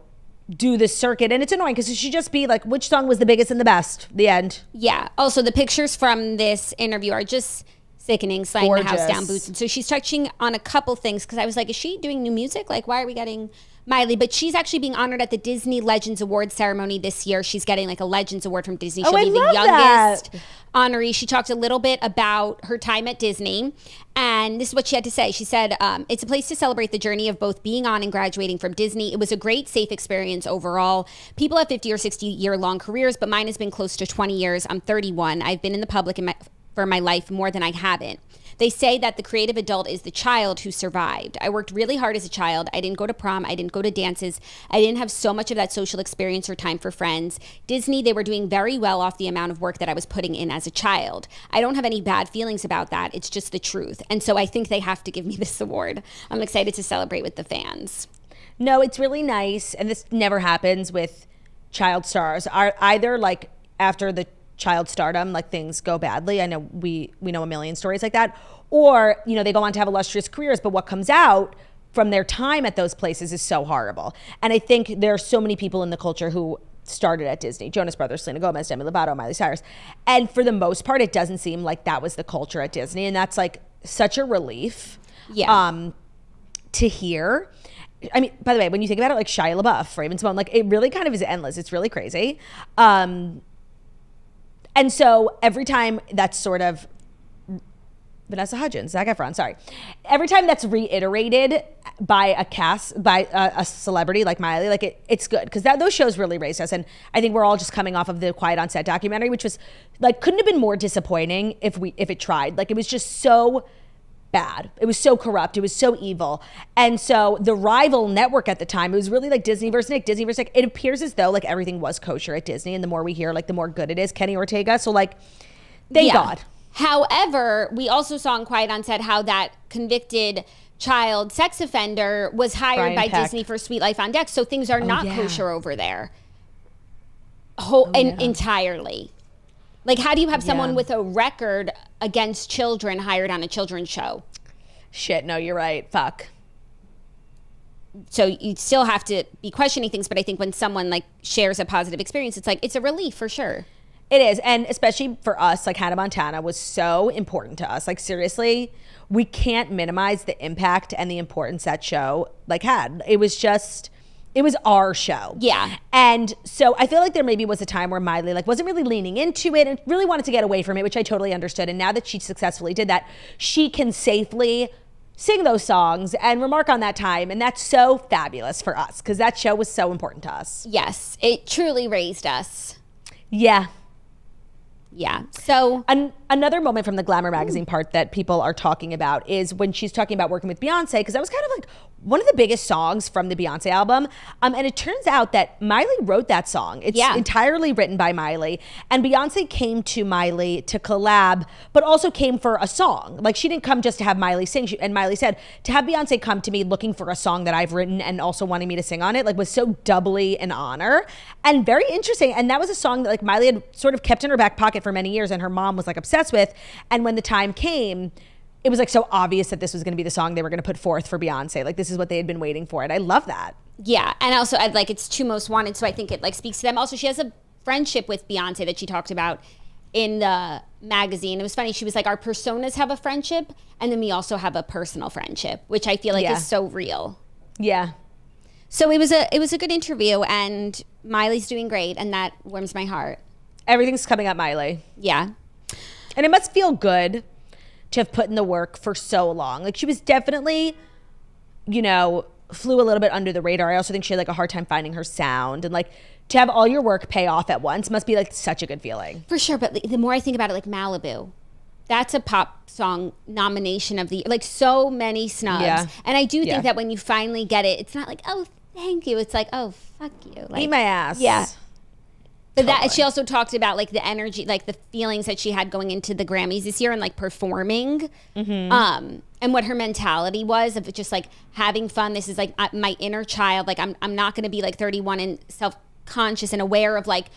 do the circuit, and it's annoying because it should just be like, which song was the biggest and the best? The end. Yeah. Also, the pictures from this interview are just sickening, sliding the house down boots. And so she's touching on a couple things because I was like, is she doing new music? Like, why are we getting Miley? But she's actually being honored at the Disney Legends Awards ceremony this year. She's getting like a Legends Award from Disney. She'll be the youngest honoree. She talked a little bit about her time at Disney, and this is what she had to say. She said, it's a place to celebrate the journey of both being on and graduating from Disney. It was a great, safe experience overall. People have 50 or 60 year long careers, but mine has been close to 20 years. I'm 31. I've been in the public for my life more than I haven't. They say that the creative adult is the child who survived. I worked really hard as a child. I didn't go to prom. I didn't go to dances. I didn't have so much of that social experience or time for friends. Disney, they were doing very well off the amount of work that I was putting in as a child. I don't have any bad feelings about that. It's just the truth. And so I think they have to give me this award. I'm excited to celebrate with the fans. No, it's really nice. And this never happens with child stars. Either like after the child stardom, like things go badly. I know we know a million stories like that. Or, you know, they go on to have illustrious careers, but what comes out from their time at those places is so horrible. And I think there are so many people in the culture who started at Disney: Jonas Brothers, Selena Gomez, Demi Lovato, Miley Cyrus. And for the most part, it doesn't seem like that was the culture at Disney. And that's like such a relief to hear. I mean, by the way, when you think about it, like Shia LaBeouf, Raven-Symoné, like it really kind of is endless. It's really crazy. And so every time that's sort of Vanessa Hudgens, Zac Efron, sorry. Every time that's reiterated by a celebrity like Miley, like it's good because those shows really raised us. And I think we're all just coming off of the Quiet on Set documentary, which was like couldn't have been more disappointing if it tried. Like it was just so bad. It was so corrupt. It was so evil. And so the rival network at the time, it was really like Disney versus Nick. It appears as though like everything was kosher at Disney, and the more we hear, like the more good it is. Kenny Ortega. So like, thank God. However, we also saw in Quiet on Set how that convicted child sex offender was hired by Disney for Sweet Life on Deck. So things are not kosher over there. Entirely. Like, how do you have someone with a record against children hired on a children's show? Shit, no, you're right. Fuck. So you still have to be questioning things, but I think when someone like shares a positive experience, it's like, it's a relief for sure. It is, and especially for us, like Hannah Montana was so important to us. Like seriously, we can't minimize the impact and the importance that show like had. It was our show. Yeah. And so I feel like there maybe was a time where Miley like wasn't really leaning into it and really wanted to get away from it, which I totally understood. And now that she successfully did that, she can safely sing those songs and remark on that time. And that's so fabulous for us because that show was so important to us. Yes, it truly raised us. Yeah. Yeah. So another moment from the Glamour magazine part that people are talking about is when she's talking about working with Beyonce, because that was kind of like one of the biggest songs from the Beyonce album. And it turns out that Miley wrote that song. It's entirely written by Miley. And Beyonce came to Miley to collab, but also came for a song. Like she didn't come just to have Miley sing. And Miley said, to have Beyonce come to me looking for a song that I've written and also wanting me to sing on it, like was so doubly an honor and very interesting. And that was a song that like Miley had sort of kept in her back pocket for many years and her mom was like obsessed with. And when the time came, it was like so obvious that this was going to be the song they were going to put forth for Beyonce. Like this is what they had been waiting for. And I love that. Yeah. And also I'd like it's two most wanted. So I think it like speaks to them. Also, she has a friendship with Beyonce that she talked about in the magazine. It was funny. She was like, our personas have a friendship and then we also have a personal friendship, which I feel like is so real. Yeah. So it was a good interview and Miley's doing great and that warms my heart. Everything's coming up Miley. Yeah. And it must feel good to have put in the work for so long. Like she was definitely, you know, flew a little bit under the radar. I also think she had like a hard time finding her sound and like to have all your work pay off at once must be like such a good feeling. For sure. But the more I think about it, like Malibu, that's a pop song nomination of the year. Like so many snubs. Yeah. And I do think that when you finally get it, it's not like, oh, thank you. It's like, oh, fuck you. Like, eat my ass. Yeah. But totally. That she also talked about like the energy, like the feelings that she had going into the Grammys this year and like performing, and what her mentality was of just like having fun. This is like my inner child. Like I'm not going to be like 31 and self-conscious and aware of like,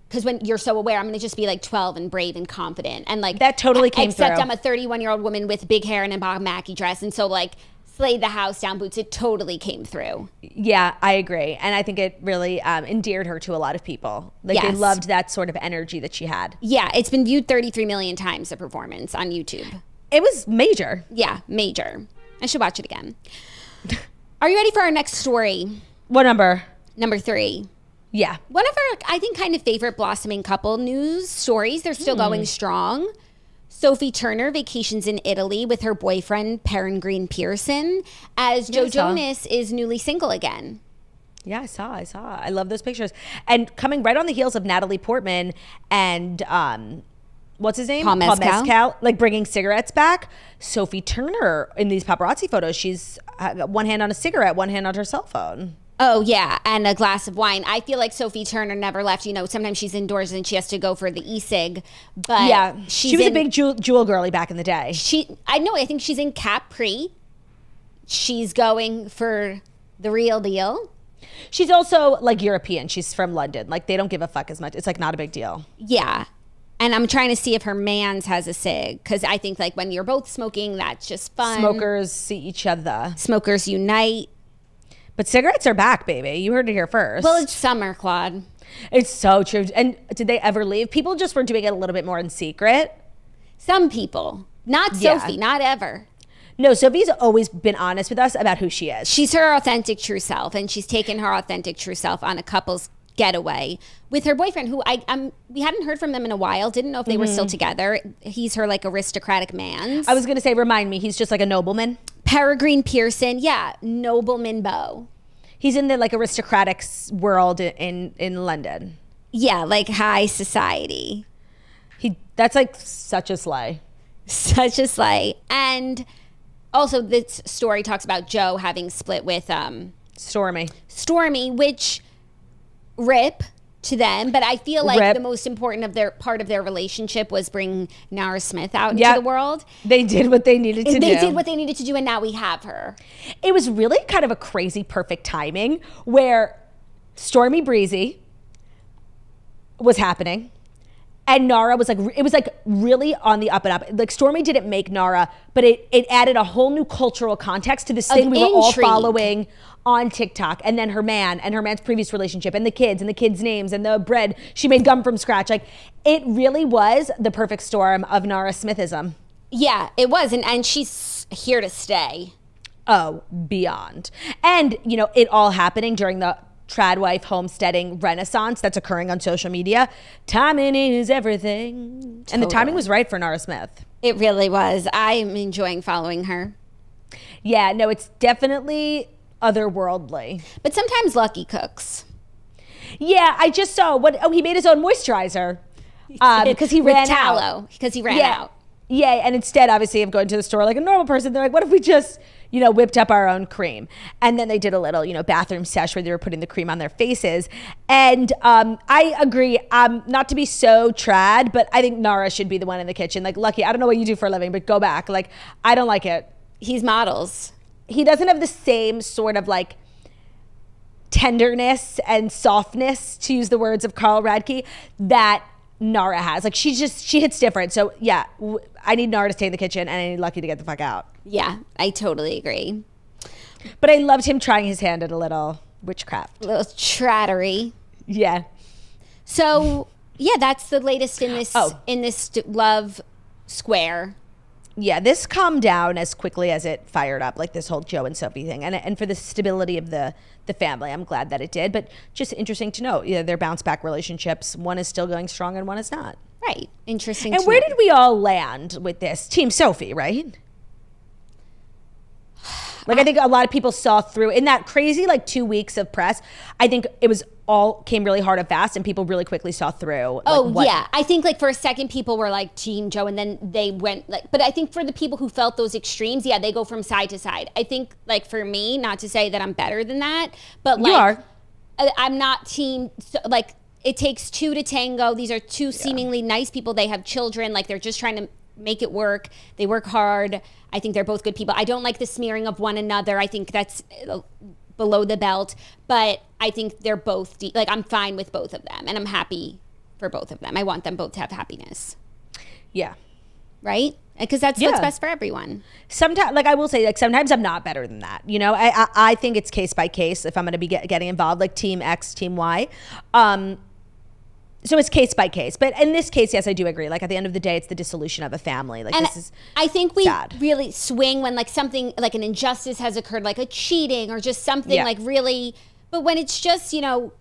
because when you're so aware, I'm going to just be like 12 and brave and confident and like that totally came through. Except I'm a 31-year-old woman with big hair and a Bob Mackie dress, and so like slayed the house down boots. It totally came through. Yeah, I agree. And I think it really endeared her to a lot of people. Like they loved that sort of energy that she had. Yeah, it's been viewed 33 million times, the performance on YouTube. It was major. Yeah, major. I should watch it again. Are you ready for our next story? What number? Number 3. Yeah. One of our, I think, kind of favorite blossoming couple news stories. They're still going strong. Sophie Turner vacations in Italy with her boyfriend, Peregrine Pearson, as Joe Jonas is newly single again. Yeah, I saw. I love those pictures. And coming right on the heels of Natalie Portman and, what's his name? Paul Mescal. Like bringing cigarettes back. Sophie Turner in these paparazzi photos, she's got one hand on a cigarette, one hand on her cell phone. Oh, yeah, and a glass of wine. I feel like Sophie Turner never left. You know, sometimes she's indoors and she has to go for the e-cig. But yeah, she was a big jewel girly back in the day. I think she's in Capri. She's going for the real deal. She's also, like, European. She's from London. Like, they don't give a fuck as much. It's, like, not a big deal. Yeah. And I'm trying to see if her mans has a cig. Because I think, like, when you're both smoking, that's just fun. Smokers see each other. Smokers unite. But cigarettes are back, baby. You heard it here first. Well, it's summer, Claude. It's so true. And did they ever leave? People just were doing it a little bit more in secret. Some people. Not Sophie. Not ever. No, Sophie's always been honest with us about who she is. She's her authentic true self. And she's taken her authentic true self on a couple's getaway with her boyfriend, who we hadn't heard from them in a while. Didn't know if they were still together. He's her like aristocratic man. I was going to say, remind me, he's just like a nobleman. Peregrine Pearson, yeah, nobleman beau. He's in the like aristocratic world in London. Yeah, like high society. That's like such a slay. Such a slay. And also this story talks about Joe having split with Stormy, which rip to them, but I feel like the most important of their part of their relationship was bring Nara Smith out into the world. They did what they needed to do. They did what they needed to do, and now we have her. It was really kind of a crazy perfect timing where Stormy Breezy was happening and Nara was like, it was like really on the up and up. Like Stormy didn't make Nara, but it added a whole new cultural context to this thing we were all following on TikTok, and then her man and her man's previous relationship and the kids' names and the bread she made gum from scratch. Like it really was the perfect storm of Nara Smithism. Yeah, it was. And she's here to stay. Oh, beyond. And, you know, it all happening during the tradwife homesteading renaissance that's occurring on social media. Timing is everything. Totally. And the timing was right for Nara Smith. It really was. I'm enjoying following her. Yeah, no, it's definitely otherworldly. But sometimes lucky cooks. Yeah, I just saw he made his own moisturizer. Because he ran out. Because he ran out. Yeah, and instead, obviously, of going to the store like a normal person, they're like, what if we just, you know, whipped up our own cream? And then they did a little, you know, bathroom sesh where they were putting the cream on their faces. And I agree, not to be so trad, but I think Nara should be the one in the kitchen. Like, Lucky, I don't know what you do for a living, but go back. Like, I don't like it. He's models. He doesn't have the same sort of like tenderness and softness, to use the words of Carl Radke, that Nara has. Like she hits different. So yeah, I need Nara to stay in the kitchen and I need Lucky to get the fuck out. Yeah, I totally agree. But I loved him trying his hand at a little witchcraft. A little trattery. Yeah. So yeah, that's the latest in this love square. Yeah, this calmed down as quickly as it fired up, like this whole Joe and Sophie thing. And for the stability of the family, I'm glad that it did. But just interesting to note, you know, their bounce back relationships, one is still going strong and one is not. Right. Interesting. And where did we all land with this? Team Sophie, right? Like, I think a lot of people saw through in that crazy, like 2 weeks of press. I think it was all came really hard and fast, and people really quickly saw through. Yeah. I think like for a second people were like Team Joe, and then they went like, but I think for the people who felt those extremes, yeah, they go from side to side. I think like for me, not to say that I'm better than that, but like, you are. I'm not team, like it takes two to tango. These are two seemingly nice people. They have children. Like they're just trying to make it work. They work hard. I think they're both good people. I don't like the smearing of one another. I think that's below the belt, but I think they're both like I'm fine with both of them, and I'm happy for both of them. I want them both to have happiness. Yeah. Right? Because that's what's best for everyone. Sometimes, like I will say, like sometimes I'm not better than that. You know, I think it's case by case if I'm going to be getting involved, like Team X, Team Y. So it's case by case. But in this case, yes, I do agree. Like at the end of the day, it's the dissolution of a family. Like, and this is I think we sad. Really swing when like something like an injustice has occurred, like a cheating or just something like really. But when it's just, you know,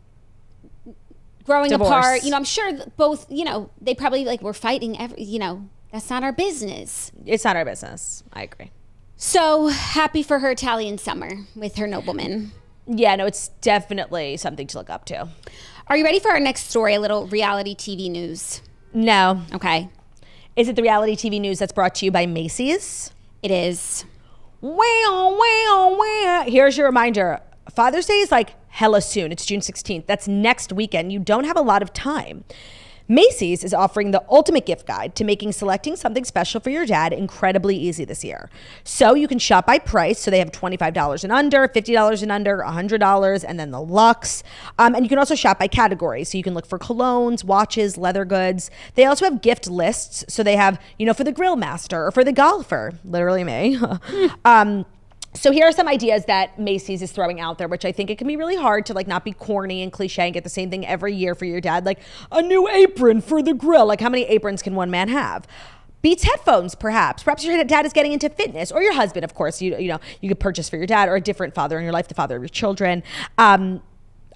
growing apart, you know, I'm sure both, you know, they probably like were fighting you know, that's not our business. It's not our business. I agree. So happy for her Italian summer with her nobleman. Yeah, no, it's definitely something to look up to. Are you ready for our next story? A little reality TV news. No. Okay. Is it the reality TV news that's brought to you by Macy's? It is. Here's your reminder. Father's Day is like hella soon. It's June 16th. That's next weekend. You don't have a lot of time. Macy's is offering the ultimate gift guide to making selecting something special for your dad incredibly easy this year. So you can shop by price. So they have $25 and under, $50 and under, $100, and then the luxe. And you can also shop by category. So you can look for colognes, watches, leather goods. They also have gift lists. So they have, you know, for the grill master or for the golfer, literally me. So here are some ideas that Macy's is throwing out there, which I think it can be really hard to like not be corny and cliche and get the same thing every year for your dad. Like a new apron for the grill. Like how many aprons can one man have? Beats headphones, perhaps. Perhaps your dad is getting into fitness, or your husband, of course. You know, you could purchase for your dad, or a different father in your life, the father of your children. A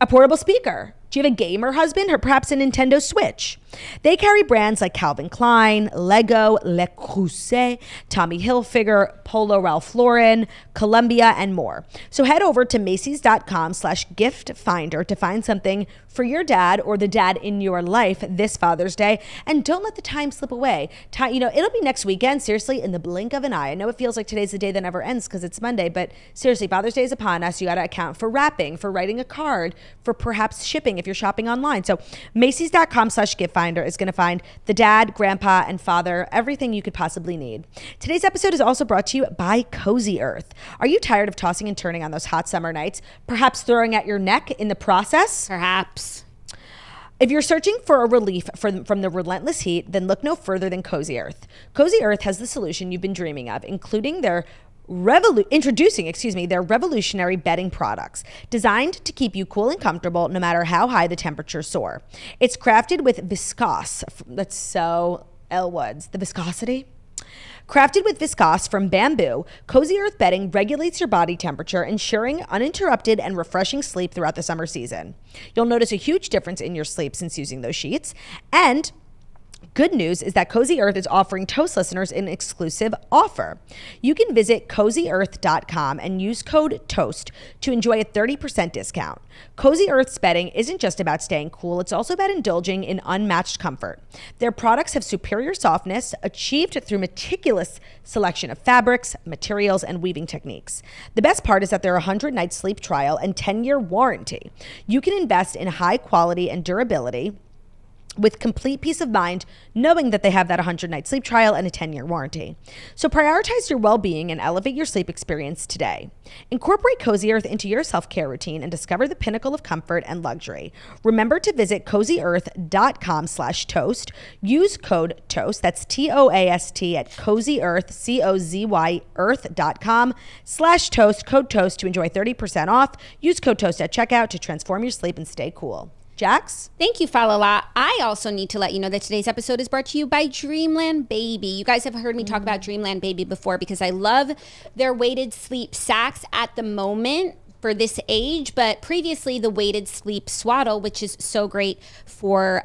portable speaker. Do you have a gamer husband, or perhaps a Nintendo Switch? They carry brands like Calvin Klein, Lego, Le Creuset, Tommy Hilfiger, Polo Ralph Lauren, Columbia, and more. So head over to Macy's.com/gift finder to find something for your dad or the dad in your life this Father's Day. And don't let the time slip away. You know, it'll be next weekend, seriously, in the blink of an eye. I know it feels like today's the day that never ends because it's Monday, but seriously, Father's Day is upon us. You got to account for wrapping, for writing a card, for perhaps shipping if you're shopping online. So Macy's.com/gift finder is going to find the dad, grandpa, and father, everything you could possibly need. Today's episode is also brought to you by Cozy Earth. Are you tired of tossing and turning on those hot summer nights? Perhaps throwing at your neck in the process? Perhaps. If you're searching for a relief from the relentless heat, then look no further than Cozy Earth. Cozy Earth has the solution you've been dreaming of, including their introducing their revolutionary bedding products designed to keep you cool and comfortable no matter how high the temperatures soar. It's crafted with viscose. That's so Elle Woods. The viscosity. Crafted with viscose from bamboo, Cozy Earth bedding regulates your body temperature, ensuring uninterrupted and refreshing sleep throughout the summer season. You'll notice a huge difference in your sleep since using those sheets. And good news is that Cozy Earth is offering Toast listeners an exclusive offer. You can visit CozyEarth.com and use code TOAST to enjoy a 30% discount. Cozy Earth's bedding isn't just about staying cool, it's also about indulging in unmatched comfort. Their products have superior softness, achieved through meticulous selection of fabrics, materials, and weaving techniques. The best part is that they're a 100-night sleep trial and 10-year warranty. You can invest in high quality and durability with complete peace of mind, knowing that they have that 100-night sleep trial and a 10-year warranty. So prioritize your well-being and elevate your sleep experience today. Incorporate Cozy Earth into your self-care routine and discover the pinnacle of comfort and luxury. Remember to visit CozyEarth.com/toast. Use code TOAST, that's TOAST at CozyEarth, COZY Earth.com/toast, code TOAST to enjoy 30% off. Use code TOAST at checkout to transform your sleep and stay cool. Jax? Thank you, Falala. I also need to let you know that today's episode is brought to you by Dreamland Baby. You guys have heard me talk about Dreamland Baby before because I love their weighted sleep sacks at the moment for this age, but previously the weighted sleep swaddle, which is so great for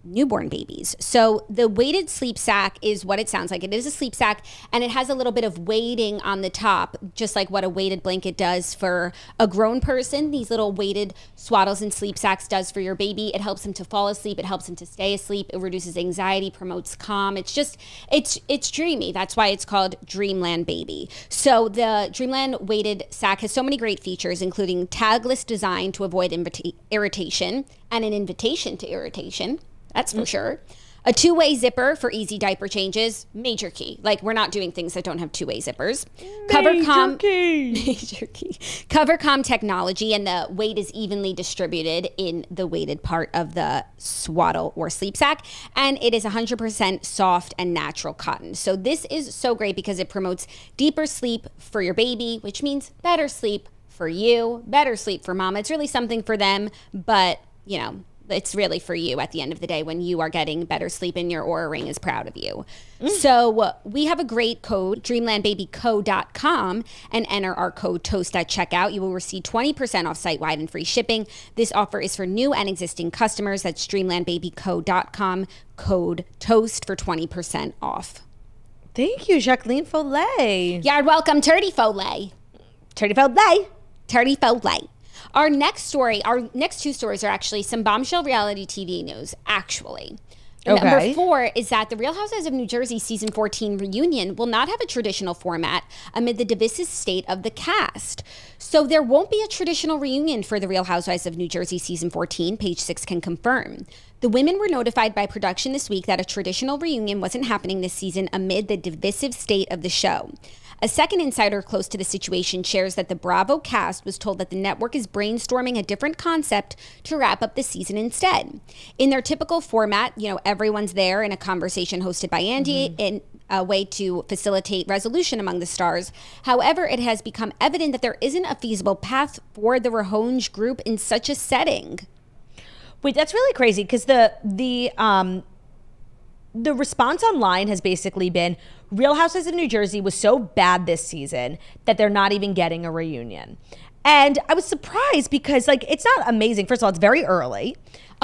newborn babies. So the weighted sleep sack is what it sounds like. It is a sleep sack, and it has a little bit of weighting on the top, just like what a weighted blanket does for a grown person. These little weighted swaddles and sleep sacks does for your baby. It helps them to fall asleep. It helps them to stay asleep. It reduces anxiety, promotes calm. It's just, it's dreamy. That's why it's called Dreamland Baby. So the Dreamland weighted sack has so many great features, including tagless design to avoid irritation and an invitation to irritation. That's for sure. A two-way zipper for easy diaper changes. Major key. Like, we're not doing things that don't have two-way zippers. Major key. Major key. CoverCom technology, and the weight is evenly distributed in the weighted part of the swaddle or sleep sack. And it is 100% soft and natural cotton. So this is so great because it promotes deeper sleep for your baby, which means better sleep for you, better sleep for mama. It's really something for them, but, you know, it's really for you at the end of the day when you are getting better sleep and your Oura Ring is proud of you. So we have a great code, dreamlandbabyco.com, and enter our code TOAST at checkout. You will receive 20% off site-wide and free shipping. This offer is for new and existing customers. That's dreamlandbabyco.com, code TOAST for 20% off. Thank you, Jacqueline Follet. You're welcome, Turdy Follet. Turdy Follet. Turdy Follet. Our next two stories are actually some bombshell reality TV news, actually. Okay. Number 4 is that the Real Housewives of New Jersey season 14 reunion will not have a traditional format amid the divisive state of the cast. So there won't be a traditional reunion for the Real Housewives of New Jersey season 14, Page 6 can confirm. The women were notified by production this week that a traditional reunion wasn't happening this season amid the divisive state of the show. A second insider close to the situation shares that the Bravo cast was told that the network is brainstorming a different concept to wrap up the season instead. In their typical format, you know, everyone's there in a conversation hosted by Andy in a way to facilitate resolution among the stars. However, it has become evident that there isn't a feasible path for the RHONJ group in such a setting. Wait, that's really crazy because the response online has basically been Real Housewives of New Jersey was so bad this season that they're not even getting a reunion. And I was surprised because, like, it's not amazing. First of all, it's very early.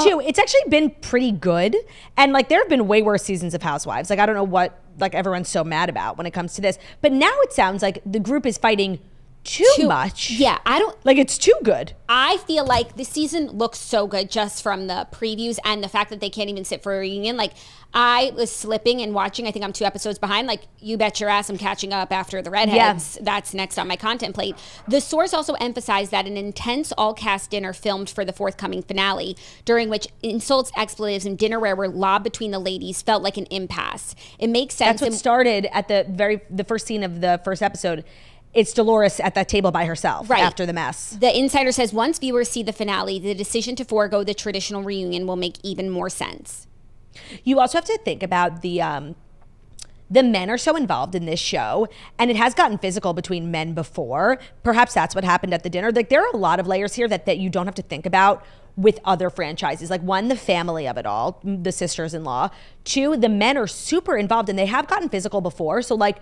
Two, it's actually been pretty good. And, like, there have been way worse seasons of Housewives. Like, I don't know what, like, everyone's so mad about when it comes to this. But now it sounds like the group is fighting too much. Yeah, like, it's too good. I feel like this season looks so good just from the previews and the fact that they can't even sit for a reunion. Like, I was slipping and watching. I think I'm 2 episodes behind. Like, you bet your ass I'm catching up after the redheads. Yeah. That's next on my content plate. The source also emphasized that an intense all-cast dinner filmed for the forthcoming finale, during which insults, expletives, and dinnerware were lobbed between the ladies, felt like an impasse. It makes sense. That's what started at the first scene of the first episode. It's Dolores at that table by herself after the mess. The insider says once viewers see the finale, the decision to forego the traditional reunion will make even more sense. You also have to think about the men are so involved in this show, and it has gotten physical between men before. Perhaps that's what happened at the dinner. Like, there are a lot of layers here that you don't have to think about with other franchises. Like, one, the family of it all, the sisters-in-law. Two, the men are super involved, and they have gotten physical before. So, like,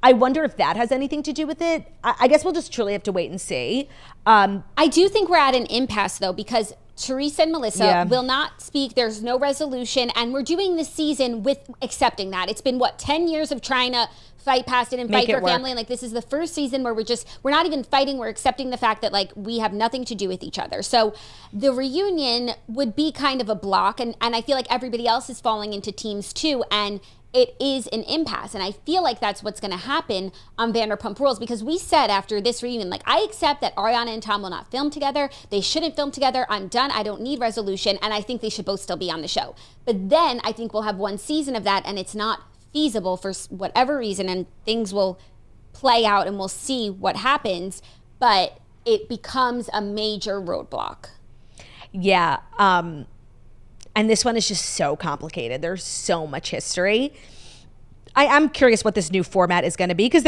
I wonder if that has anything to do with it. I guess we'll just truly have to wait and see. I do think we're at an impasse, though, because Teresa and Melissa will not speak. There's no resolution. And we're doing this season with accepting that. It's been, 10 years of trying to fight past it and fight for family. And, like, this is the first season where we're not even fighting. We're accepting the fact that, like, we have nothing to do with each other. So the reunion would be kind of a block. And I feel like everybody else is falling into teams, too. And it is an impasse. And I feel like that's what's going to happen on Vanderpump Rules, because we said after this reunion, like, I accept that Ariana and Tom will not film together. They shouldn't film together. I'm done. I don't need resolution. And I think they should both still be on the show. But then I think we'll have one season of that, and it's not feasible for whatever reason, and things will play out and we'll see what happens. But it becomes a major roadblock. Yeah. And this one is just so complicated. There's so much history. I'm curious what this new format is going to be, because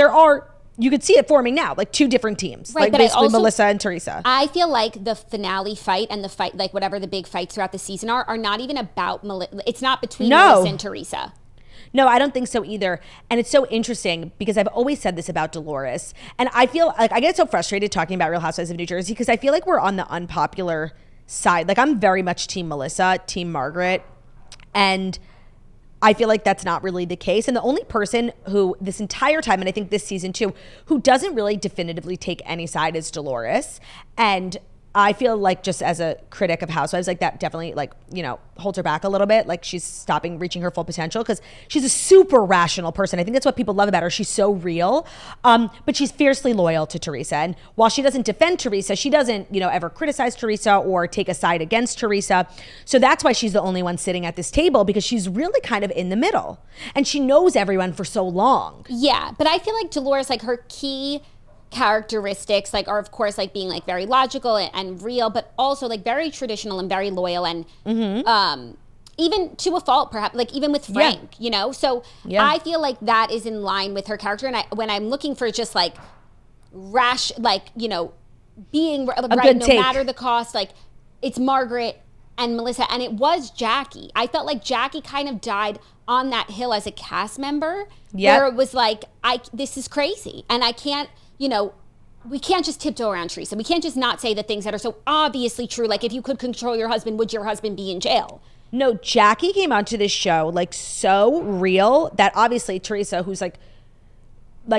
you could see it forming now, like 2 different teams, right, like basically Melissa and Teresa. I feel like the finale fight and the fight, like whatever the big fights throughout the season are not even about Melissa. It's not between Melissa and Teresa. No, I don't think so either. And it's so interesting because I've always said this about Dolores. And I feel like I get so frustrated talking about Real Housewives of New Jersey because I feel like we're on the unpopular side. Like, I'm very much team Melissa, team Margaret. And I feel like that's not really the case. And the only person who this entire time, and I think this season too, who doesn't really definitively take any side is Dolores. And I feel like, just as a critic of Housewives, like that definitely, like, you know, holds her back a little bit. Like, she's stopping reaching her full potential because she's a super rational person. I think that's what people love about her. She's so real. But she's fiercely loyal to Teresa. And while she doesn't defend Teresa, she doesn't, you know, ever criticize Teresa or take a side against Teresa. So that's why she's the only one sitting at this table, because she's really kind of in the middle. And she knows everyone for so long. Yeah, but I feel like Dolores, like, her key characteristics, like, are of course like being like very logical and real, but also like very traditional and very loyal, and even to a fault, perhaps, like even with Frank, you know. So I feel like that is in line with her character. And when I'm looking for just like rash, like, you know, being right no matter the cost, like, it's Margaret and Melissa, and it was Jackie. I felt like Jackie kind of died on that hill as a cast member, where it was like, this is crazy, and I can't. You know, we can't just tiptoe around Teresa. We can't just not say the things that are so obviously true. Like, if you could control your husband, would your husband be in jail? No, Jackie came onto this show like so real that obviously Teresa, who's like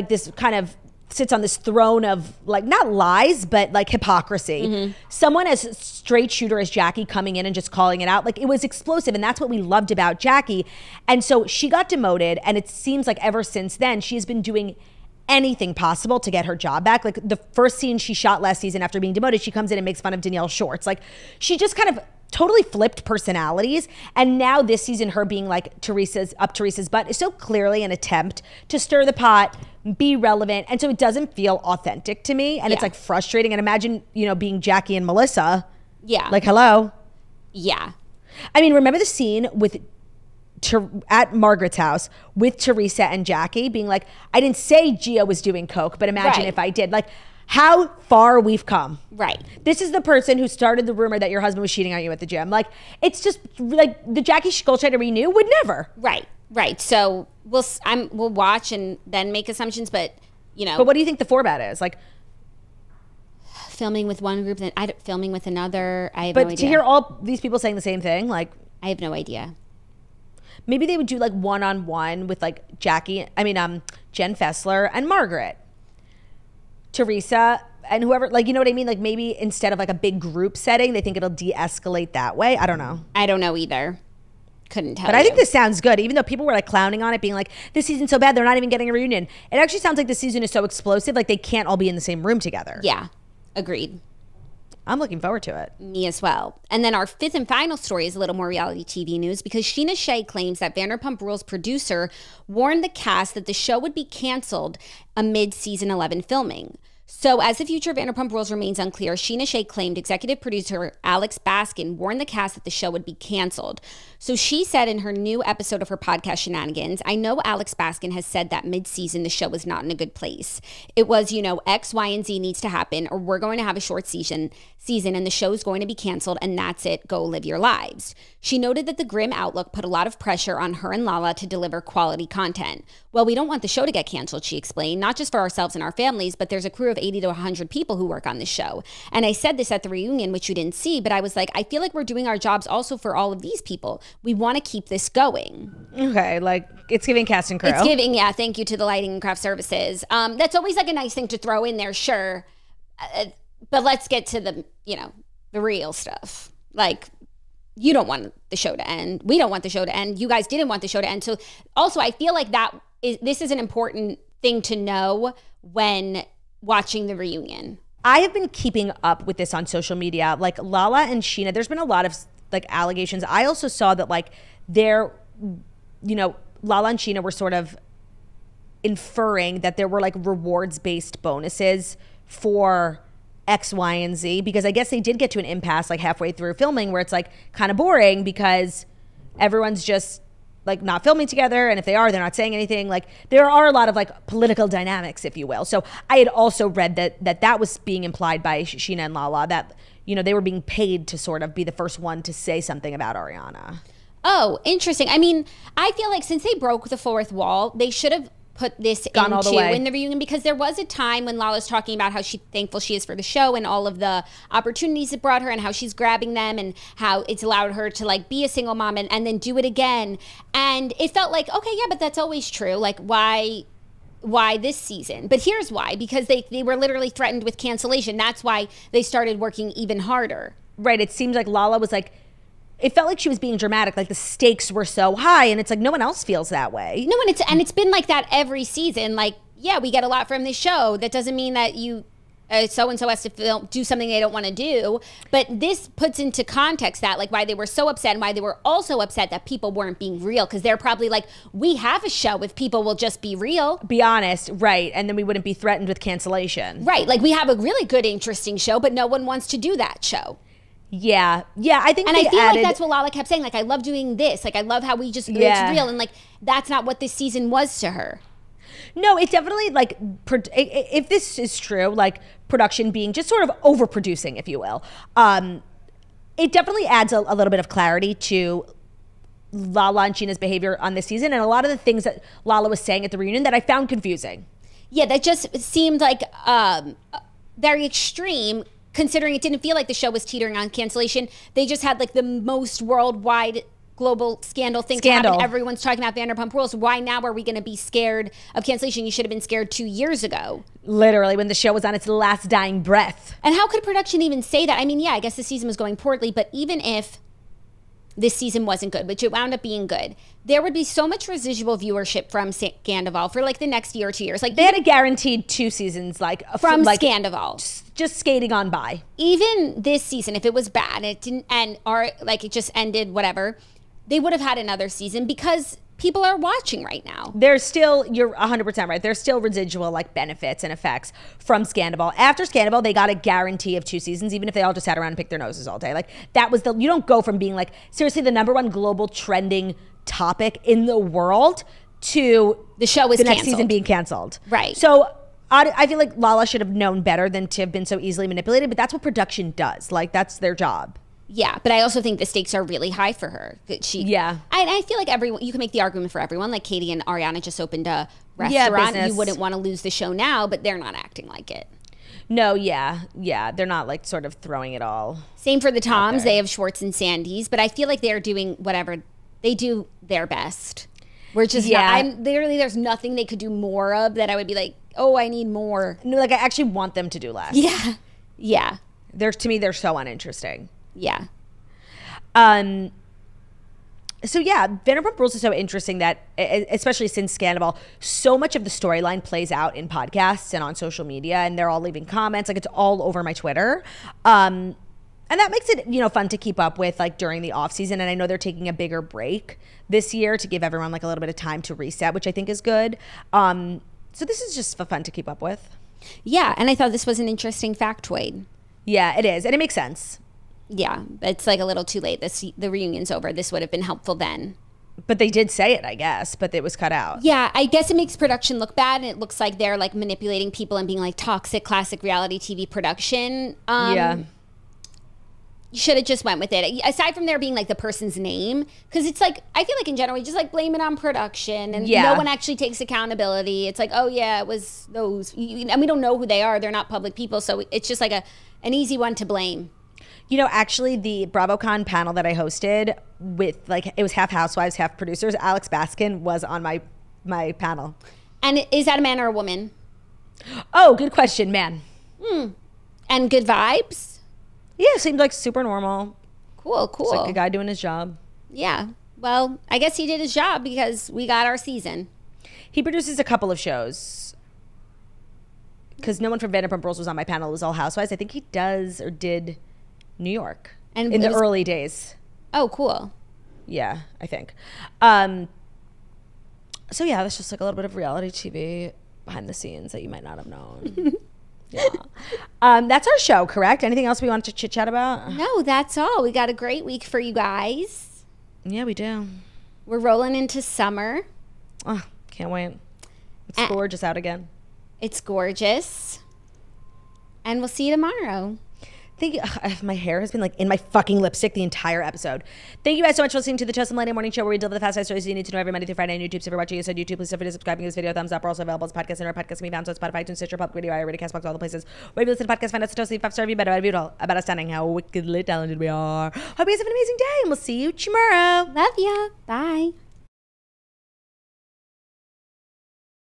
this kind of sits on this throne of like not lies, but like hypocrisy. Someone as straight shooter as Jackie coming in and just calling it out, like, it was explosive. And that's what we loved about Jackie. And so she got demoted. And it seems like ever since then, she has been doing anything possible to get her job back. Like, the first scene she shot last season after being demoted, she comes in and makes fun of Danielle Shorts. Like, she just kind of totally flipped personalities. And now this season, her being like Teresa's butt is so clearly an attempt to stir the pot, be relevant. And so it doesn't feel authentic to me. And it's like frustrating. And imagine, you know, being Jackie and Melissa. Yeah. Like, hello. Yeah. I mean, remember the scene at Margaret's house with Teresa and Jackie being like, I didn't say Gia was doing coke, but imagine if I did. Like, how far we've come. Right. This is the person who started the rumor that your husband was cheating on you at the gym. Like, it's just like the Jackie Goldschneider we knew would never. Right. So we'll watch and then make assumptions, but, you know. But what do you think the format is? Like, filming with one group, then filming with another. I have no idea. But to hear all these people saying the same thing, like, I have no idea. Maybe they would do like one-on-one with like Jen Fessler and Margaret, Teresa and whoever, like, you know what I mean? Like, maybe instead of like a big group setting, they think it'll de-escalate that way. I don't know. I don't know either. Couldn't tell But I think this sounds good, even though people were like clowning on it, being like, this season's so bad, they're not even getting a reunion. It actually sounds like the season is so explosive, like they can't all be in the same room together. Yeah, agreed. I'm looking forward to it. Me as well. And then our fifth and final story is a little more reality TV news, because Scheana Shay claims that Vanderpump Rules producer warned the cast that the show would be canceled amid season 11 filming. So as the future of Vanderpump Rules remains unclear, Scheana Shay claimed executive producer Alex Baskin warned the cast that the show would be canceled. So she said in her new episode of her podcast, Shenanigans, I know Alex Baskin has said that mid-season the show was not in a good place. It was, you know, X, Y, and Z needs to happen, or we're going to have a short season and the show's going to be canceled, and that's it. Go live your lives. She noted that the grim outlook put a lot of pressure on her and Lala to deliver quality content. Well, we don't want the show to get canceled, she explained, not just for ourselves and our families, but there's a crew of 80 to 100 people who work on this show. And I said this at the reunion, which you didn't see, but I was like, I feel like we're doing our jobs also for all of these people. We want to keep this going. Okay, like, it's giving cast and crew. It's giving, yeah, thank you to the lighting and craft services. That's always like a nice thing to throw in there, sure. But let's get to the, you know, the real stuff. Like, you don't want the show to end. We don't want the show to end. You guys didn't want the show to end. So also, I feel like this is an important thing to know when watching the reunion. I have been keeping up with this on social media. Like, Lala and Scheana, there's been a lot of like allegations. I also saw that like Lala and Scheana were sort of inferring that there were like rewards-based bonuses for X, Y, and Z, because I guess they did get to an impasse like halfway through filming where it's like kind of boring because everyone's just like not filming together, and if they are, they're not saying anything. Like, there are a lot of like political dynamics, if you will. So I had also read that was being implied by Scheana and Lala, that, you know, they were being paid to sort of be the first one to say something about Ariana. Oh, interesting. I mean, I feel like since they broke the fourth wall, they should have put this into in the reunion, because there was a time when Lala's talking about how thankful she is for the show and all of the opportunities it brought her and how she's grabbing them and how it's allowed her to like be a single mom and then do it again. And it felt like, okay, yeah, but that's always true. Like why this season? But here's why, because they were literally threatened with cancellation. That's why they started working even harder. Right. It seems like Lala was like, it felt like she was being dramatic, like the stakes were so high, and it's like no one else feels that way. No, and it's been like that every season. Like, yeah, we get a lot from this show. That doesn't mean that you so-and-so has to do something they don't want to do. But this puts into context that, like, why they were so upset and why they were also upset that people weren't being real, because they're probably like, we have a show if people will just be real. Be honest, right, and then we wouldn't be threatened with cancellation. Right, like we have a really good, interesting show, but no one wants to do that show. Yeah, I think, and I feel like that's what Lala kept saying. Like, I love doing this. Like, I love how we just it's real, and like that's not what this season was to her. No, it definitely, like, if this is true, like production being just sort of overproducing, if you will, it definitely adds a little bit of clarity to Lala and Scheana's behavior on this season, and a lot of the things that Lala was saying at the reunion that I found confusing. Yeah, that just seemed like very extreme. Considering it didn't feel like the show was teetering on cancellation. They just had like the most worldwide global scandal thing happen. Everyone's talking about Vanderpump Rules. Why now are we going to be scared of cancellation? You should have been scared 2 years ago. Literally, when the show was on its last dying breath. And how could production even say that? I mean, yeah, I guess the season was going poorly, but even if this season wasn't good, which it wound up being good, there would be so much residual viewership from Scandival for like the next year or 2 years. Like they had a guaranteed 2 seasons, like from like, Scandival, just skating on by. Even this season, if it was bad and it didn't end, or like it just ended, whatever, they would have had another season because people are watching right now. There's still, you're 100% right. There's still residual like benefits and effects from Scandival. After Scandival, they got a guarantee of 2 seasons, even if they all just sat around and picked their noses all day. Like that was you don't go from being like seriously the #1 global trending topic in the world to the show is the next season being canceled. Right. So I feel like Lala should have known better than to have been so easily manipulated, but that's what production does. Like that's their job. Yeah, but I also think the stakes are really high for her. I feel like everyone, you can make the argument for everyone. Like Katie and Ariana just opened a restaurant. You wouldn't want to lose the show now, but they're not acting like it. No, yeah. They're not like sort of throwing it all. Same for the Toms. They have Schwartz and Sandy's, but I feel like they're doing whatever. They do their best. We're just literally, there's nothing they could do more of that I would be like, oh, I need more. No, like I actually want them to do less. Yeah. To me, they're so uninteresting. Yeah. So yeah, Vanderpump Rules is so interesting that, especially since Scandival, so much of the storyline plays out in podcasts and on social media, and they're all leaving comments. Like it's all over my Twitter. And that makes it, fun to keep up with like during the off season. And I know they're taking a bigger break this year to give everyone like a little bit of time to reset, which I think is good. So this is just fun to keep up with. Yeah. And I thought this was an interesting factoid. Yeah, it is. And it makes sense. Yeah, it's like a little too late. The reunion's over. This would have been helpful then. But they did say it, I guess, but it was cut out. Yeah, I guess it makes production look bad, and it looks like they're like manipulating people and being like toxic classic reality TV production. You should have just went with it. Aside from there being like the person's name, because it's like, I feel like in general, we just like blame it on production and no one actually takes accountability. It's like, oh yeah, it was those. And we don't know who they are. They're not public people. So it's just like an easy one to blame. Actually, the BravoCon panel that I hosted with, like, it was half housewives, half producers. Alex Baskin was on my panel. And is that a man or a woman? Oh, good question, man. And good vibes? Yeah, seemed like super normal. Cool. It's like a guy doing his job. Yeah. Well, I guess he did his job because we got our season. He produces a couple of shows. Because no one from Vanderpump Rules was on my panel. It was all housewives. I think he does or did New York in the early days. Oh, cool. Yeah, I think. So yeah, that's just like a little bit of reality TV behind the scenes that you might not have known. Yeah. That's our show, correct? Anything else we wanted to chit chat about? No, that's all. We got a great week for you guys. Yeah, we do. We're rolling into summer. Oh, can't wait. It's gorgeous out again. It's gorgeous. And we'll see you tomorrow. Thank you. My hair has been like in my fucking lipstick the entire episode. Thank you guys so much for listening to the Toast and Millennial Morning Show, where we deliver the fast life stories you need to know every Monday through Friday on YouTube. So if you're watching us on YouTube, please don't forget to subscribe and give this video a thumbs up. We're also available as podcasts, and our podcast can be found on Spotify, iTunes, Stitcher, Public Radio, iRadio, Castbox, all the places. Wherever you listen to podcasts, find us at Toast, leave 5-star review, better about us standing how wickedly talented we are. Hope you guys have an amazing day, and we'll see you tomorrow. Love ya. Bye.